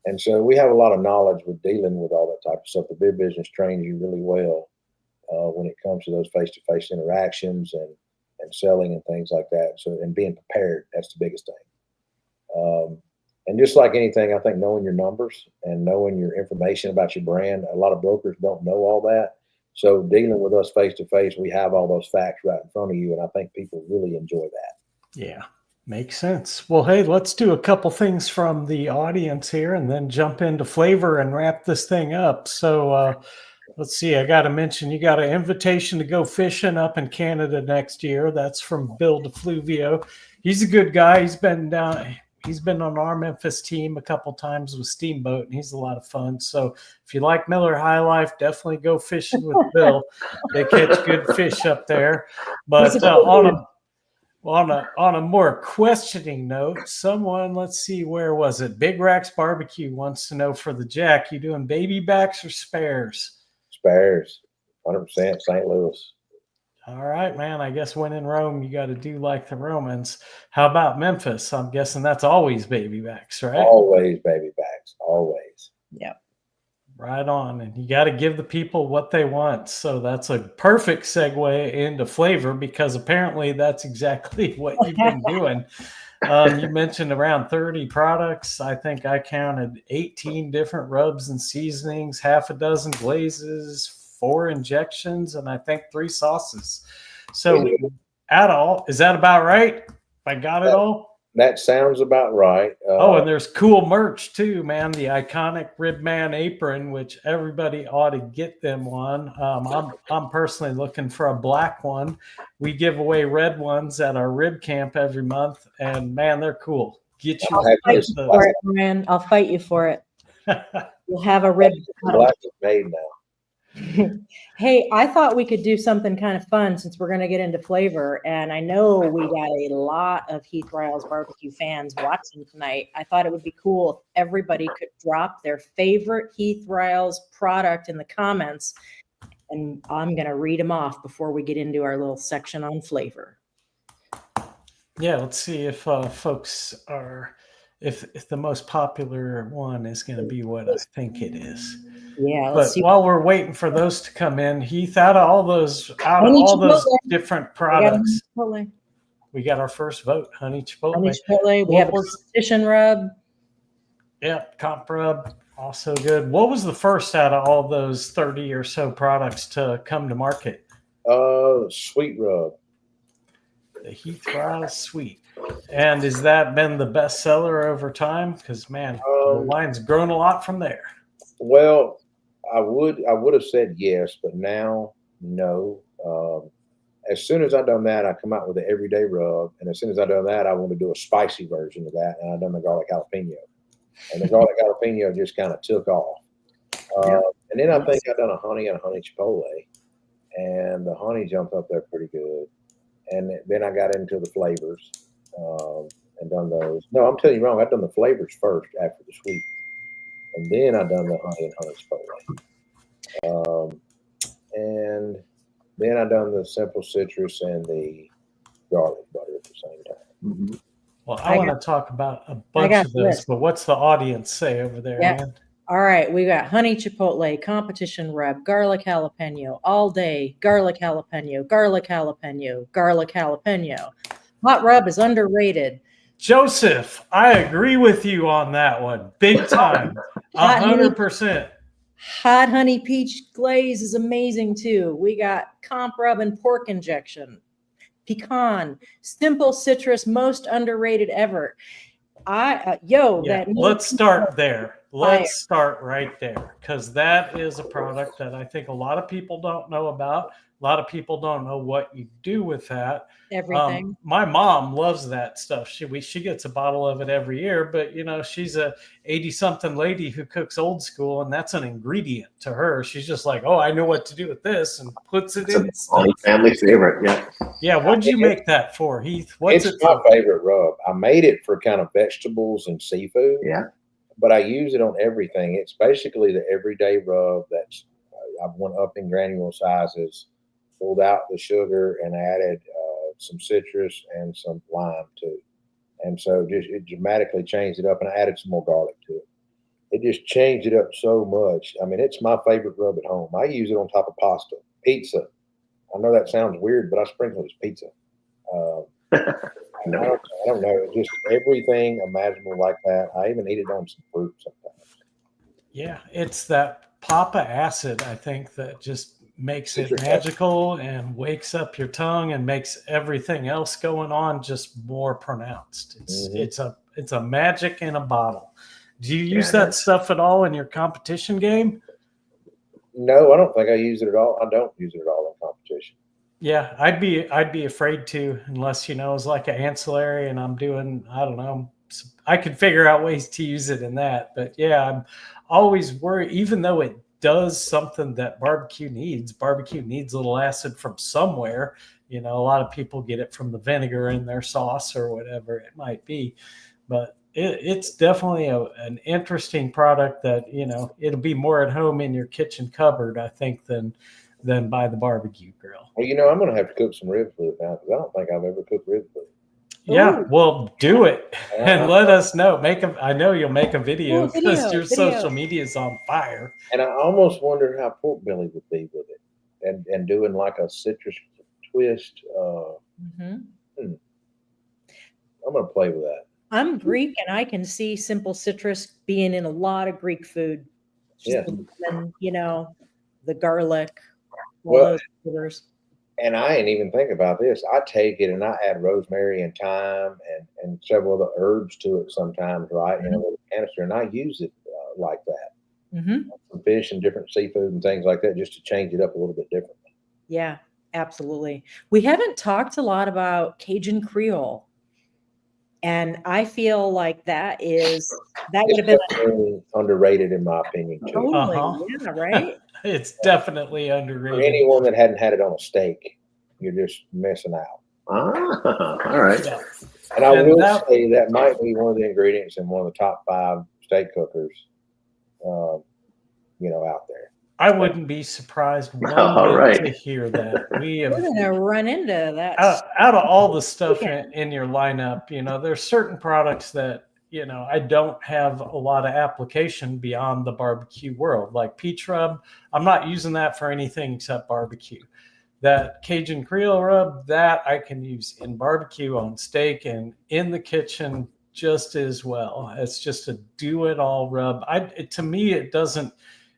And so we have a lot of knowledge with dealing with all that type of stuff. The beer business trains you really well when it comes to those face-to-face interactions and selling and things like that. So, and being prepared, that's the biggest thing. And just like anything, I think knowing your numbers and knowing your information about your brand, a lot of brokers don't know all that. So dealing with us face-to-face, we have all those facts right in front of you. And I think people really enjoy that. Yeah. Makes sense. Well, hey, let's do a couple things from the audience here and then jump into flavor and wrap this thing up. So let's see. I got to mention you got an invitation to go fishing up in Canada next year. That's from Bill DeFluvio. He's a good guy. He's been on our Memphis team a couple times with Steamboat, and he's a lot of fun. So if you like Miller High Life, definitely go fishing with Bill. They catch good fish up there. But on a more questioning note, someone, let's see, where was it? Big Racks Barbecue wants to know for the Jack, you doing baby backs or spares? Spares, 100% St. Louis. All right, man. I guess when in Rome, you got to do like the Romans. How about Memphis? I'm guessing that's always baby backs, right? Always baby backs, always. Yeah. Right on. And you got to give the people what they want. So that's a perfect segue into flavor because apparently that's exactly what you've been doing. You mentioned around 30 products. I think I counted 18 different rubs and seasonings, half a dozen glazes, 4 injections, and I think 3 sauces. So is that about right? I got it all? That sounds about right. And there's cool merch too, man. The iconic Ribman apron, which everybody ought to get them one. I'm personally looking for a black one. We give away red ones at our rib camp every month, and man, they're cool. Get you. I'll fight you for it, man. I'll fight you for it. We'll have a rib. Black is made now. Hey, I thought we could do something kind of fun since we're going to get into flavor. And I know we got a lot of Heath Riles barbecue fans watching tonight. I thought it would be cool if everybody could drop their favorite Heath Riles product in the comments. And I'm going to read them off before we get into our little section on flavor. Yeah, let's see if folks are, if the most popular one is going to be what I think it is. Yeah, but while we're waiting for those to come in, Heath, out of all those different products, we got our first vote, Honey Chipotle. Honey Chipotle. We have a competition rub. Yep, comp rub, also good. What was the first out of all those 30 or so products to come to market? Sweet rub. The Heath Riles Sweet. And has that been the best seller over time? Because man, the line's grown a lot from there. Well, I would have said yes, but now no. As soon as I done that, I come out with the everyday rub, and as soon as I done that, I want to do a spicy version of that, and I done the garlic jalapeno, and the garlic jalapeno just kind of took off. And then I think I done a honey and a honey chipotle, and the honey jumped up there pretty good, and then I got into the flavors and done those. No, I'm telling you wrong. I've done the flavors first after the sweet. And then I done the honey and honey chipotle. And then I done the simple citrus and the garlic butter at the same time. Mm-hmm. Well, I want to talk about a bunch of those, but what's the audience say over there, man? All right, we got honey chipotle, competition rub, garlic jalapeno, all day, garlic jalapeno, garlic jalapeno, garlic jalapeno. Hot rub is underrated. Joseph, I agree with you on that one. Big time. 100%. Hot honey peach glaze is amazing too. We got comp rub and pork injection. Pecan, simple citrus, most underrated ever. Let's start there. Fire. Let's start right there, because that is a product that I think a lot of people don't know about. A lot of people don't know what you do with that. Everything. My mom loves that stuff. She gets a bottle of it every year, but she's a 80-something lady who cooks old school, and that's an ingredient to her. She's just like, oh, I know what to do with this, and puts it in stuff. Family favorite, yeah. Yeah, what'd you make that for, Heath? What's It's it my for? favorite rub. I made it for kind of vegetables and seafood. Yeah. But I use it on everything. It's basically the everyday rub that's I've went up in granule sizes, pulled out the sugar, and added some citrus and some lime too. And so it dramatically changed it up, and I added some more garlic to it. It just changed it up so much. I mean, it's my favorite rub at home. I use it on top of pasta, pizza. I know that sounds weird, but I sprinkle it as pizza. No. I don't know. Just everything imaginable like that. I even eat it on some fruit sometimes. Yeah, it's that papa acid, I think, that just makes it Citric magical and wakes up your tongue and makes everything else going on just more pronounced. It's a magic in a bottle. Do you use that stuff at all in your competition game? No, I don't think I use it at all. I don't use it at all in competition. Yeah, I'd be afraid to, unless it's like an ancillary and I'm doing, I don't know, I could figure out ways to use it in that. But yeah, I'm always worried, even though it does something that barbecue needs. Barbecue needs a little acid from somewhere. A lot of people get it from the vinegar in their sauce or whatever it might be. But it's definitely an interesting product that, it'll be more at home in your kitchen cupboard, I think, than by the barbecue grill. Well, I'm going to have to cook some ribs with it now because I don't think I've ever cooked ribs with it. Yeah, well, do it and let us know. I know you'll make a video because your social media is on fire. And I almost wonder how pork belly would be with it, and doing like a citrus twist. I'm going to play with that. I'm Greek, and I can see simple citrus being in a lot of Greek food. Yeah, and the garlic. Well, those flavors. And I ain't even think about this. I take it and I add rosemary and thyme and several other herbs to it sometimes, right? In a little canister, and I use it like that. Some fish and different seafood and things like that, just to change it up a little bit differently. Yeah, absolutely. We haven't talked a lot about Cajun Creole, and I feel like that would have been underrated in my opinion too. Totally, yeah, right. It's definitely underrated. For anyone that hadn't had it on a steak, you're just missing out. All right. Yeah. And I will say that might be one of the ingredients in one of the top 5 steak cookers, out there. I wouldn't be surprised to hear that. We're going to run into that. Out of all the stuff in your lineup, there's certain products that, I don't have a lot of application beyond the barbecue world. Like peach rub, I'm not using that for anything except barbecue. That Cajun Creole rub, that I can use in barbecue, on steak, and in the kitchen just as well. It's just a do-it-all rub. To me, it doesn't.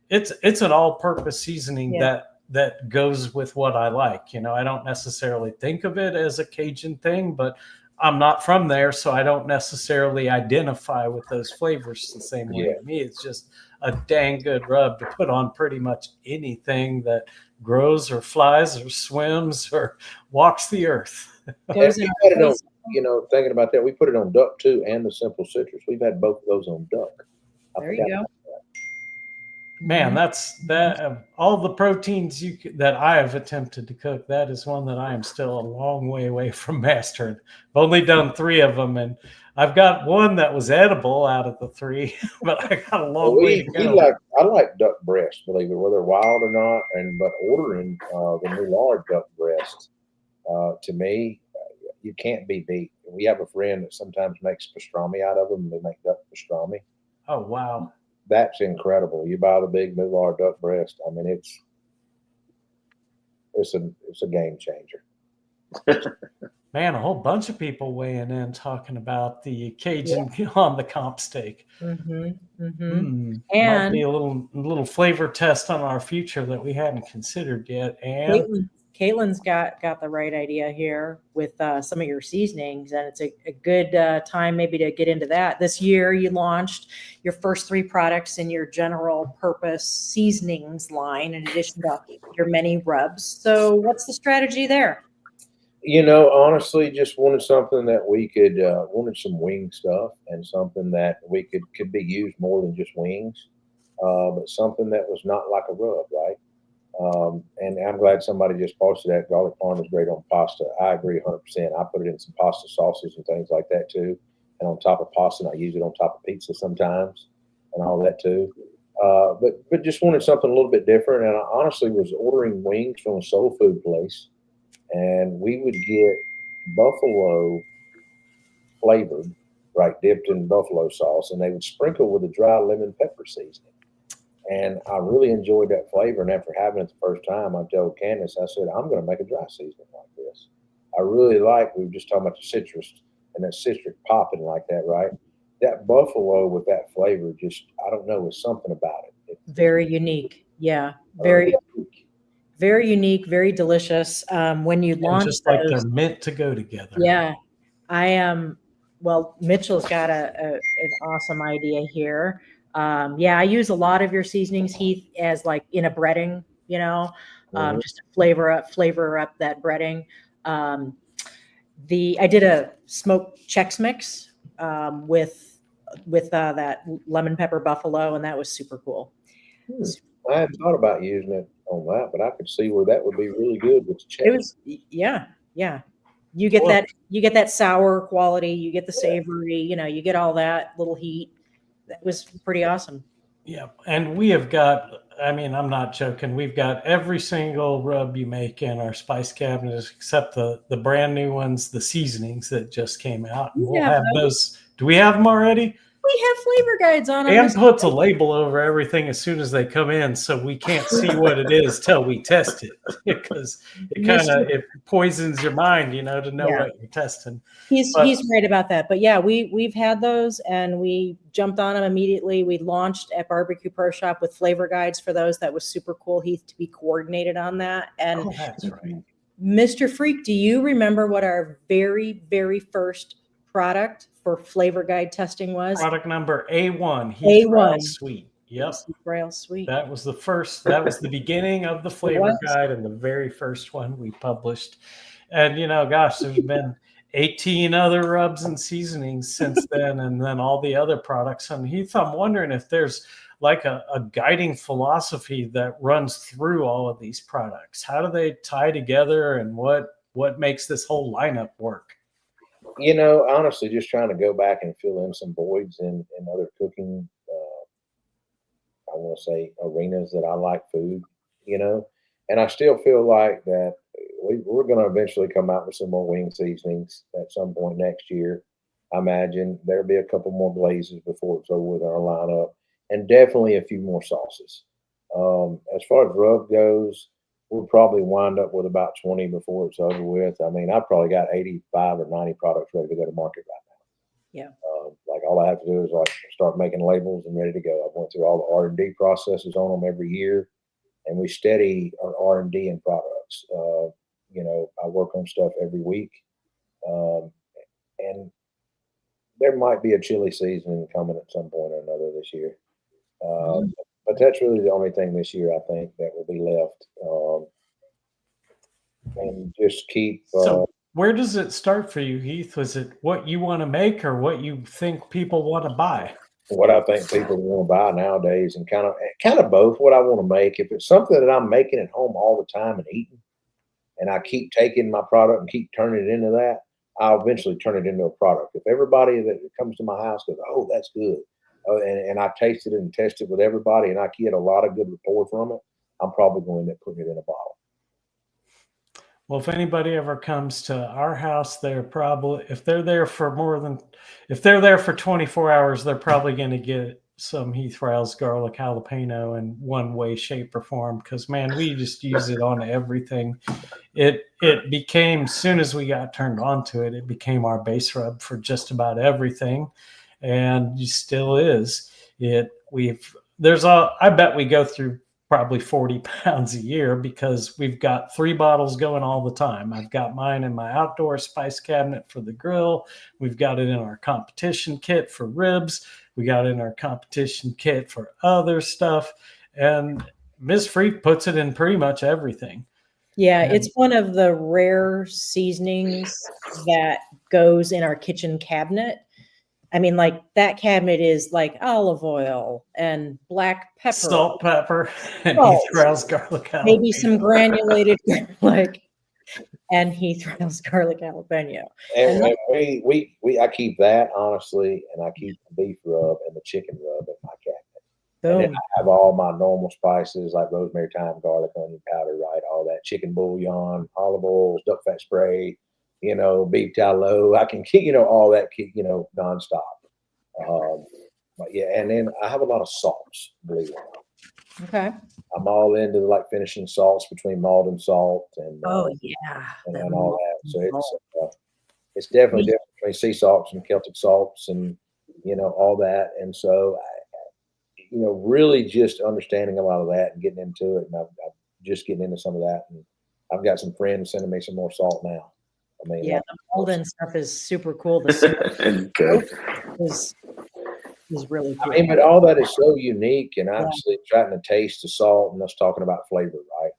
It's an all-purpose seasoning that goes with what I like. I don't necessarily think of it as a Cajun thing, but I'm not from there, so I don't necessarily identify with those flavors the same way. To me, it's just a dang good rub to put on pretty much anything that grows or flies or swims or walks the earth. Thinking about that, we put it on duck too, and the simple citrus. We've had both of those on duck. There you go. Man, that's that of all the proteins that I have attempted to cook, that is one that I am still a long way away from mastering. I've only done 3 of them, and I've got one that was edible out of the 3, but I got a long way to go. I like duck breast, believe it, whether wild or not, but ordering the new large duck breast, to me, you can't be beat. We have a friend that sometimes makes pastrami out of them, and they make duck pastrami. Oh, wow. That's incredible. You buy the big Mular duck breast. I mean, it's a game changer. Man, a whole bunch of people weighing in talking about the Cajun on the comp steak. Might be And a little flavor test on our future that we hadn't considered yet. And Caitlin's got the right idea here with some of your seasonings, and it's a good time maybe to get into that. This year, you launched your first 3 products in your general purpose seasonings line, in addition to your many rubs. So, what's the strategy there? Honestly, just wanted something that we could, wanted some wing stuff and something that we could be used more than just wings, but something that was not like a rub, right? And I'm glad somebody just posted that garlic parm is great on pasta. I agree 100%. I put it in some pasta sauces and things like that too. And on top of pasta, and I use it on top of pizza sometimes and all that too. But just wanted something a little bit different. And I honestly was ordering wings from a soul food place, and we would get buffalo flavored, right, dipped in buffalo sauce, and they would sprinkle with a dry lemon pepper seasoning. And I really enjoyed that flavor. And after having it the first time, I told Candace, I said, I'm going to make a dry seasoning like this. I really like, we were just talking about the citrus and that citric popping like that, right? That buffalo with that flavor, just, I don't know, there's something about it. Very unique. Yeah. Very unique, very delicious. When you launch just like they're meant to go together. Yeah. I am. Well, Mitchell's got an awesome idea here. I use a lot of your seasonings, Heath, as like in a breading, just to flavor up that breading. I did a smoked Chex Mix with that lemon pepper buffalo, and that was super cool. I hadn't thought about using it on that, but I could see where that would be really good with Chex. It was, yeah. You get that sour quality, you get the savory, you get all that little heat. That was pretty awesome. Yeah. And we have got, I'm not joking. We've got every single rub you make in our spice cabinet, except the brand new ones, the seasonings that just came out. And we'll have those. Do we have them already? We have flavor guides on them. And puts a label over everything as soon as they come in, so we can't see what it is till we test it, because it poisons your mind, to know what you're testing. He's right about that. But yeah, we've had those, and we jumped on them immediately. We launched at Barbecue Pro Shop with flavor guides for those. That was super cool, Heath, to be coordinated on that. And that's right. Mr. Freak, do you remember what our very, very first product for flavor guide testing was? Product number A1, Heath Riles Sweet. Yep. Heath Riles Sweet. That was the first, that was the beginning of the flavor guide, and the very first one we published. And, gosh, there's been 18 other rubs and seasonings since then, and then all the other products. And Heath, I'm wondering if there's like a guiding philosophy that runs through all of these products. How do they tie together, and what makes this whole lineup work? Honestly, just trying to go back and fill in some voids in other cooking, I want to say, arenas that I like food, and I still feel like that we're going to eventually come out with some more wing seasonings at some point next year. I imagine there'll be a couple more glazes before it's over with our lineup, and definitely a few more sauces. As far as rub goes, we'll probably wind up with about 20 before it's over with. I've probably got 85 or 90 products ready to go to market right now. Yeah. Like all I have to do is start making labels and ready to go. I've went through all the R&D processes on them every year, and we steady our R&D in products. I work on stuff every week, and there might be a chili season coming at some point or another this year. But that's really the only thing this year, I think, that will be left. And just keep. So where does it start for you, Heath? Was it what you want to make, or what you think people want to buy? What I think people want to buy nowadays, and kind of both. What I want to make, if it's something that I'm making at home all the time and eating, and I keep taking my product and keep turning it into that, I'll eventually turn it into a product. If everybody that comes to my house goes, "Oh, that's good," and I tasted it and tested it with everybody, and I get a lot of good rapport from it, I'm probably going to end up putting it in a bottle. Well, if anybody ever comes to our house, if they're there for 24 hours, they're probably going to get some Heath Riles garlic jalapeno in one way, shape, or form. Because, man, we just use it on everything. it became, soon as we got turned on to it, it became our base rub for just about everything, and it still is. I bet we go through probably 40 pounds a year because we've got 3 bottles going all the time. I've got mine in my outdoor spice cabinet for the grill. We've got it in our competition kit for ribs. We got it in our competition kit for other stuff. And Ms. Freak puts it in pretty much everything. Yeah, it's one of the rare seasonings that goes in our kitchen cabinet. I mean, like that cabinet is like olive oil and black pepper, salt, pepper, and salt, Heath Riles garlic jalapeno. maybe some granulated garlic, and Heath Riles garlic jalapeno. And I keep that honestly, and I keep the beef rub and the chicken rub in my cabinet. And then Boom. I have all my normal spices like rosemary, thyme, garlic, onion powder, right? All that chicken bouillon, olive oils, duck fat spray, beef tallow. I can keep, all that, nonstop. But yeah, and then I have a lot of salts, believe it or not. Okay. I'm all into like finishing salts between malt and salt and Yeah. and all that. So it's definitely different between sea salts and Celtic salts and all that. And so really just understanding a lot of that and getting into it. And I'm just getting into some of that. And I've got some friends sending me some more salt now. I mean, yeah, the Malden stuff is super cool. The Good. is really cool. I mean, but all that is so unique, and obviously trying to taste the salt and us talking about flavor, right?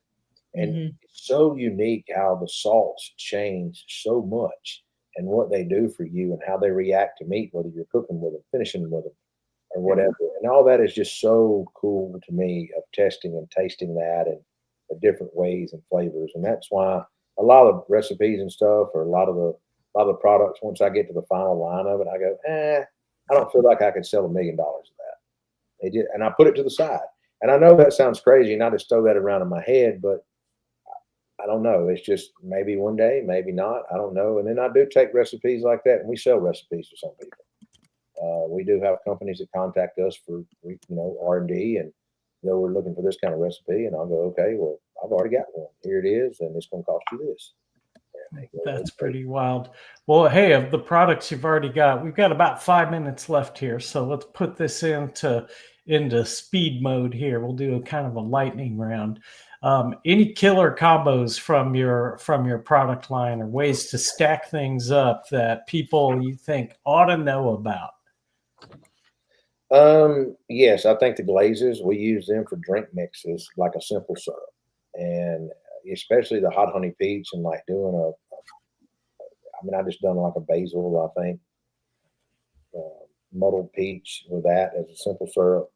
And it's so unique how the salts change so much and what they do for you and how they react to meat, whether you're cooking with them, finishing with them, or whatever. And all that is just so cool to me of testing and tasting that and the different ways and flavors. And that's why a lot of recipes and stuff, or a lot of the products, once I get to the final line of it, I go, I don't feel like I could sell $1 million of that. And I put it to the side. And I know that sounds crazy, and I just throw that around in my head, but I don't know. It's just maybe one day, maybe not. I don't know. And then I do take recipes like that, and we sell recipes to some people. We do have companies that contact us for R&D, and we're looking for this kind of recipe, and I'll go, okay, well, I've already got one. Here it is, and it's going to cost you this. That's pretty wild. Well, hey, of the products you've already got, we've got about 5 minutes left here, so let's put this into speed mode here. We'll do a kind of a lightning round. Any killer combos from your product line or ways to stack things up that people you think ought to know about? Yes, I think the glazes, we use them for drink mixes, like a simple syrup, and especially the hot honey peach, and like doing I just done like a basil, I think, muddled peach with that as a simple syrup.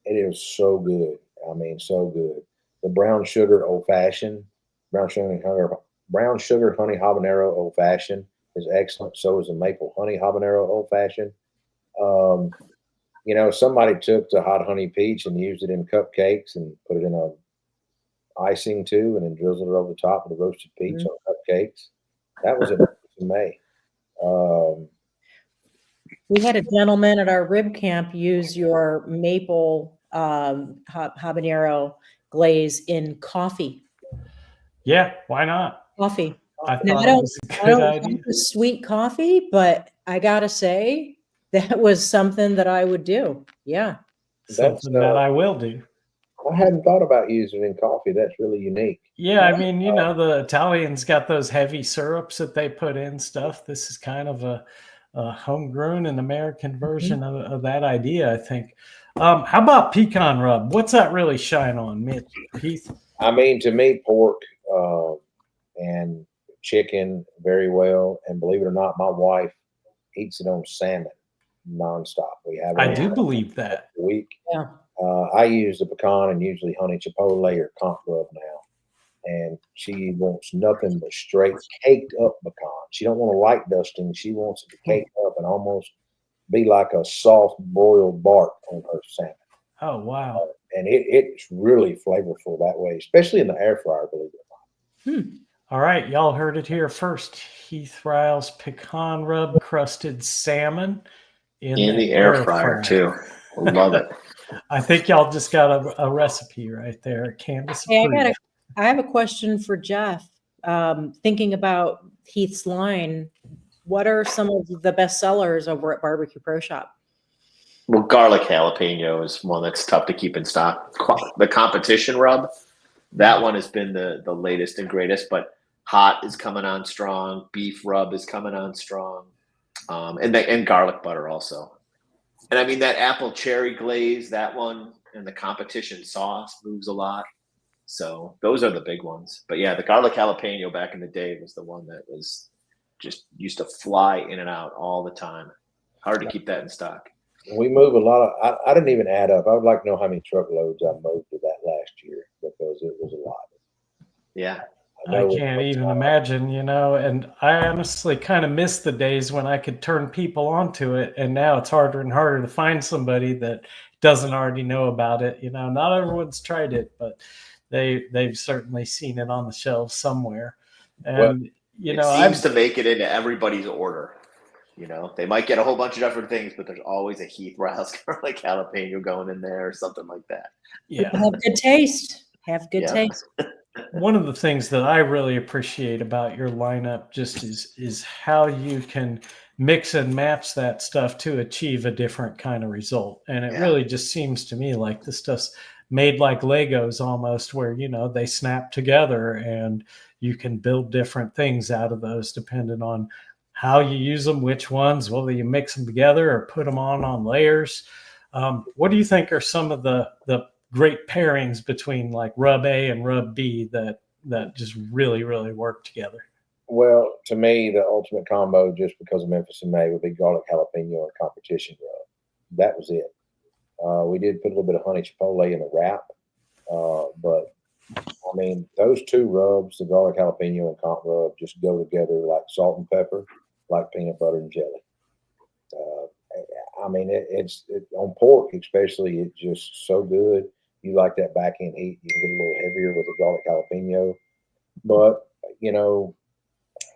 It is so good. I mean, so good. The brown sugar old fashioned, brown sugar honey habanero old fashioned is excellent. So is the maple honey habanero old fashioned. Somebody took the hot honey peach and used it in cupcakes and put it in a icing too, and then drizzled it over the top of the roasted peach on cupcakes. That was in May. We had a gentleman at our rib camp use your maple habanero glaze in coffee. Yeah, why not? Coffee. I Now, thought it was a good idea. Like sweet coffee, but I gotta say that was something that I would do. Yeah, Something that I will do. I hadn't thought about using it in coffee. That's really unique. Yeah, I mean, the Italians got those heavy syrups that they put in stuff. This is kind of a homegrown and American version of that idea, I think. How about pecan rub? What's that really shine on, Heath? I mean, to me, pork and chicken very well. And believe it or not, my wife eats it on salmon nonstop. We have it. I do believe that. A week. Yeah. I use the pecan and usually honey chipotle or conch rub now. And she wants nothing but straight caked up pecan. She don't want a light dusting. She wants it to cake up and almost be like a soft broiled bark on her salmon. Oh, wow. And it's really flavorful that way, especially in the air fryer, believe it or not. All right, y'all heard it here first. Heath Riles pecan rub crusted salmon in the air fryer too. Love it. I think y'all just got a recipe right there. Candace. Hey, I have a question for Jeff. thinking about Heath's line, what are some of the best sellers over at Barbecue Pro Shop? Well, garlic jalapeno is one that's tough to keep in stock. The competition rub, that one has been the latest and greatest, but hot is coming on strong. Beef rub is coming on strong. And garlic butter also. And I mean, that apple cherry glaze, that one, and the competition sauce moves a lot. So those are the big ones. But yeah, the garlic jalapeno back in the day was the one that was just used to fly in and out all the time. Hard to keep that in stock. We move a lot of, I didn't even add up. I would like to know how many truckloads I moved to that last year because it was a lot. Yeah. I can't even imagine, and I honestly kind of miss the days when I could turn people onto it. And now it's harder and harder to find somebody that doesn't already know about it. Not everyone's tried it, but they've certainly seen it on the shelves somewhere. And, it seems to make it into everybody's order. They might get a whole bunch of different things, but there's always a Heath Riles garlic jalapeno going in there or something like that. Yeah. People have good taste. Taste. One of the things that I really appreciate about your lineup just is how you can mix and match that stuff to achieve a different kind of result. And it really just seems to me like this stuff's made like Legos almost, where, they snap together and you can build different things out of those depending on how you use them, which ones, whether you mix them together or put them on layers. What do you think are some of the great pairings between like rub A and rub B that just really, really work together? Well, to me, the ultimate combo, just because of Memphis and May, would be garlic jalapeno and competition rub. That was it. We did put a little bit of honey chipotle in the wrap, but I mean, those two rubs, the garlic jalapeno and comp rub, just go together like salt and pepper, like peanut butter and jelly. I mean, it's on pork especially. It's just so good. You like that back end heat. You can get a little heavier with the garlic jalapeno. But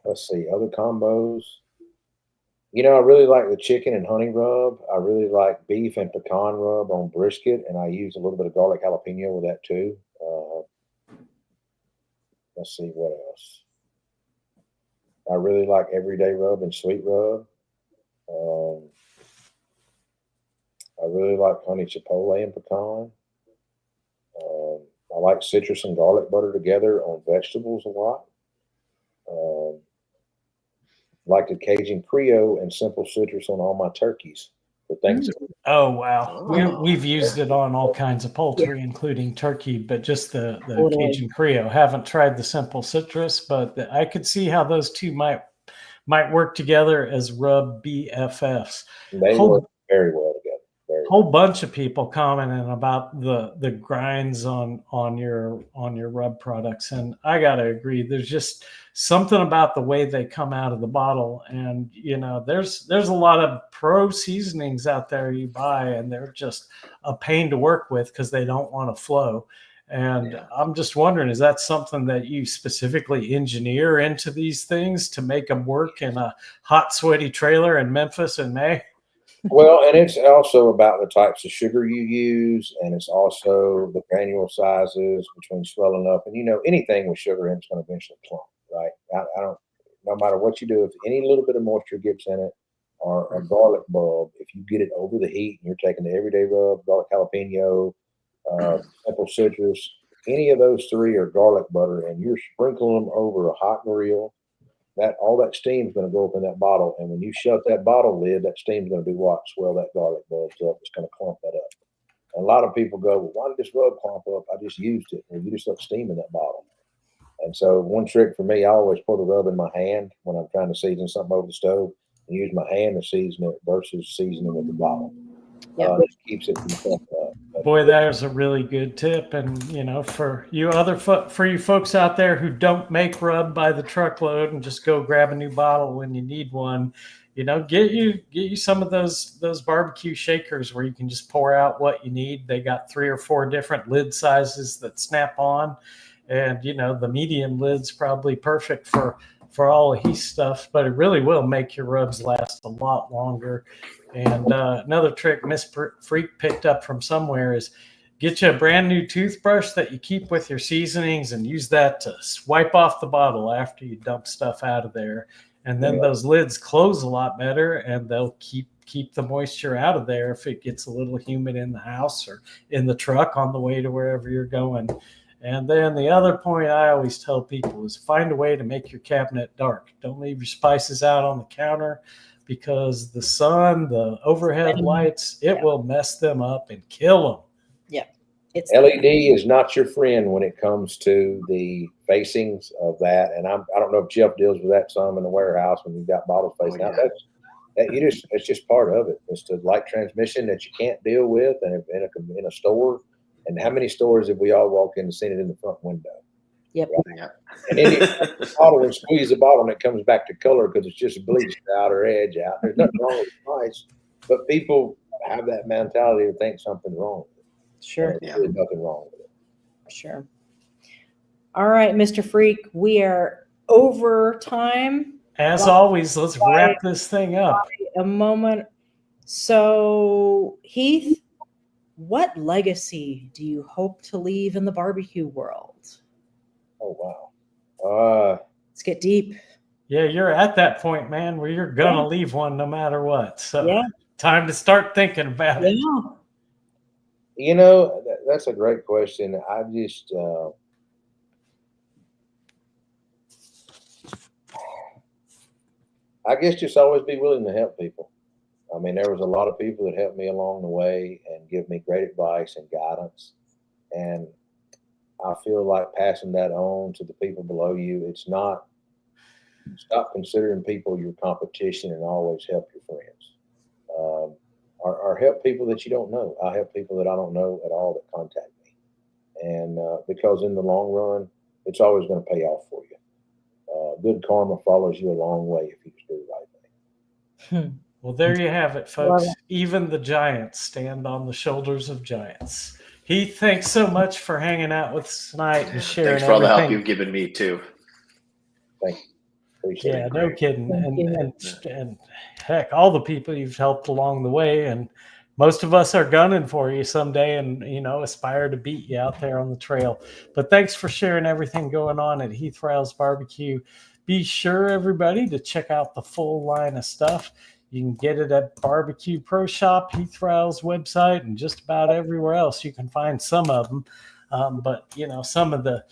let's see, other combos. I really like the chicken and honey rub. I really like beef and pecan rub on brisket, and I use a little bit of garlic jalapeno with that too. Let's see what else. I really like everyday rub and sweet rub. I really like honey chipotle and pecan. I like citrus and garlic butter together on vegetables a lot. Like the Cajun Creole and simple citrus on all my turkeys for Thanksgiving. Oh, wow. We've used it on all kinds of poultry, including turkey, but just the Cajun Creole. Haven't tried the simple citrus, but I could see how those two might work together as rub BFFs. They work very well together. Whole bunch of people commenting about the grinds on your rub products, and I gotta agree. There's just something about the way they come out of the bottle, and there's a lot of pro seasonings out there you buy, and they're just a pain to work with because they don't want to flow. And I'm just wondering, is that something that you specifically engineer into these things to make them work in a hot, sweaty trailer in Memphis in May? Well, and it's also about the types of sugar you use, and it's also the granule sizes between swelling up. And anything with sugar in it's going to eventually clump, right? I don't. No matter what you do, if any little bit of moisture gets in it, or a garlic bulb, if you get it over the heat and you're taking the everyday rub, garlic jalapeno, simple citrus, any of those three are garlic butter, and you're sprinkling them over a hot grill. All that steam is going to go up in that bottle, and when you shut that bottle lid, that steam is going to do what? Swell that garlic bulbs up. It's going to clump that up. And a lot of people go, "Well, why did this rub clump up? I just used it." Well, you just let steam in that bottle. And so, one trick for me, I always pour the rub in my hand when I'm trying to season something over the stove, and use my hand to season it versus seasoning with the bottle. It keeps it from clumping up. Boy, that is a really good tip. And for you folks out there who don't make rub by the truckload and just go grab a new bottle when you need one, get you some of those barbecue shakers where you can just pour out what you need. They got 3 or 4 different lid sizes that snap on, and the medium lid's probably perfect for all of Heath's stuff, but it really will make your rubs last a lot longer. And another trick Miss Freak picked up from somewhere is Get you a brand new toothbrush that you keep with your seasonings and use that to wipe off the bottle after you dump stuff out of there. And then those lids close a lot better, and they'll keep the moisture out of there if it gets a little humid in the house or in the truck on the way to wherever you're going. And then the other point I always tell people is find a way to make your cabinet dark. Don't leave your spices out on the counter, because the sun, the overhead lights, it will mess them up and kill them. Yeah. It's LED is not your friend when it comes to the facings of that. And I don't know if Jeff deals with that some in the warehouse when you've got bottles facing out. It's just part of it. It's the light transmission that you can't deal with in a store. And how many stores have we all walked in and seen it in the front window? Yep. Right? Yeah. And then you bottle and squeeze the bottle and it comes back to color because it's just bleached the outer edge out. There's nothing wrong with the price, but people have that mentality to think something's wrong with it. Sure. There's really nothing wrong with it. Sure. All right, Mr. Freak, we are over time. As always, let's wrap this thing up. A moment. So, Heath, what legacy do you hope to leave in the barbecue world? Oh, wow. Let's get deep. Yeah, you're at that point, man, where you're going to leave one no matter what. So time to start thinking about it. You know, that's a great question. I just, I guess just always be willing to help people. I mean, there was a lot of people that helped me along the way and give me great advice and guidance. And I feel like passing that on to the people below you. It's not, stop considering people your competition and always help your friends. Or help people that you don't know. I help people that I don't know at all that contact me. And because in the long run, it's always going to pay off for you. Good karma follows you a long way if you just do the right thing. Well, there you have it, folks. Even the giants stand on the shoulders of giants. Heath, thanks so much for hanging out with us tonight and sharing Thanks for all the help you've given me, too. Thank you. Appreciate it. No kidding. And heck, all the people you've helped along the way. And most of us are gunning for you someday and, aspire to beat you out there on the trail. But thanks for sharing everything going on at Heath Riles Barbecue. Be sure, everybody, to check out the full line of stuff. You can get it at Barbecue Pro Shop, Heath Riles website, and just about everywhere else. You can find some of them. But some of the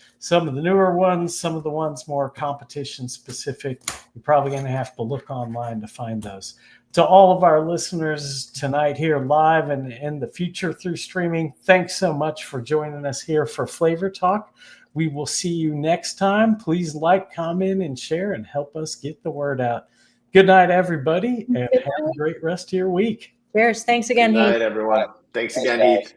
newer ones, some of the ones more competition specific, you're probably going to have to look online to find those. To all of our listeners tonight here live and in the future through streaming, thanks so much for joining us here for Flavor Talk. We will see you next time. Please like, comment, and share and help us get the word out. Good night, everybody, and have a great rest of your week. Cheers. Thanks again, Good Heath. night, everyone. Thanks again, Heath.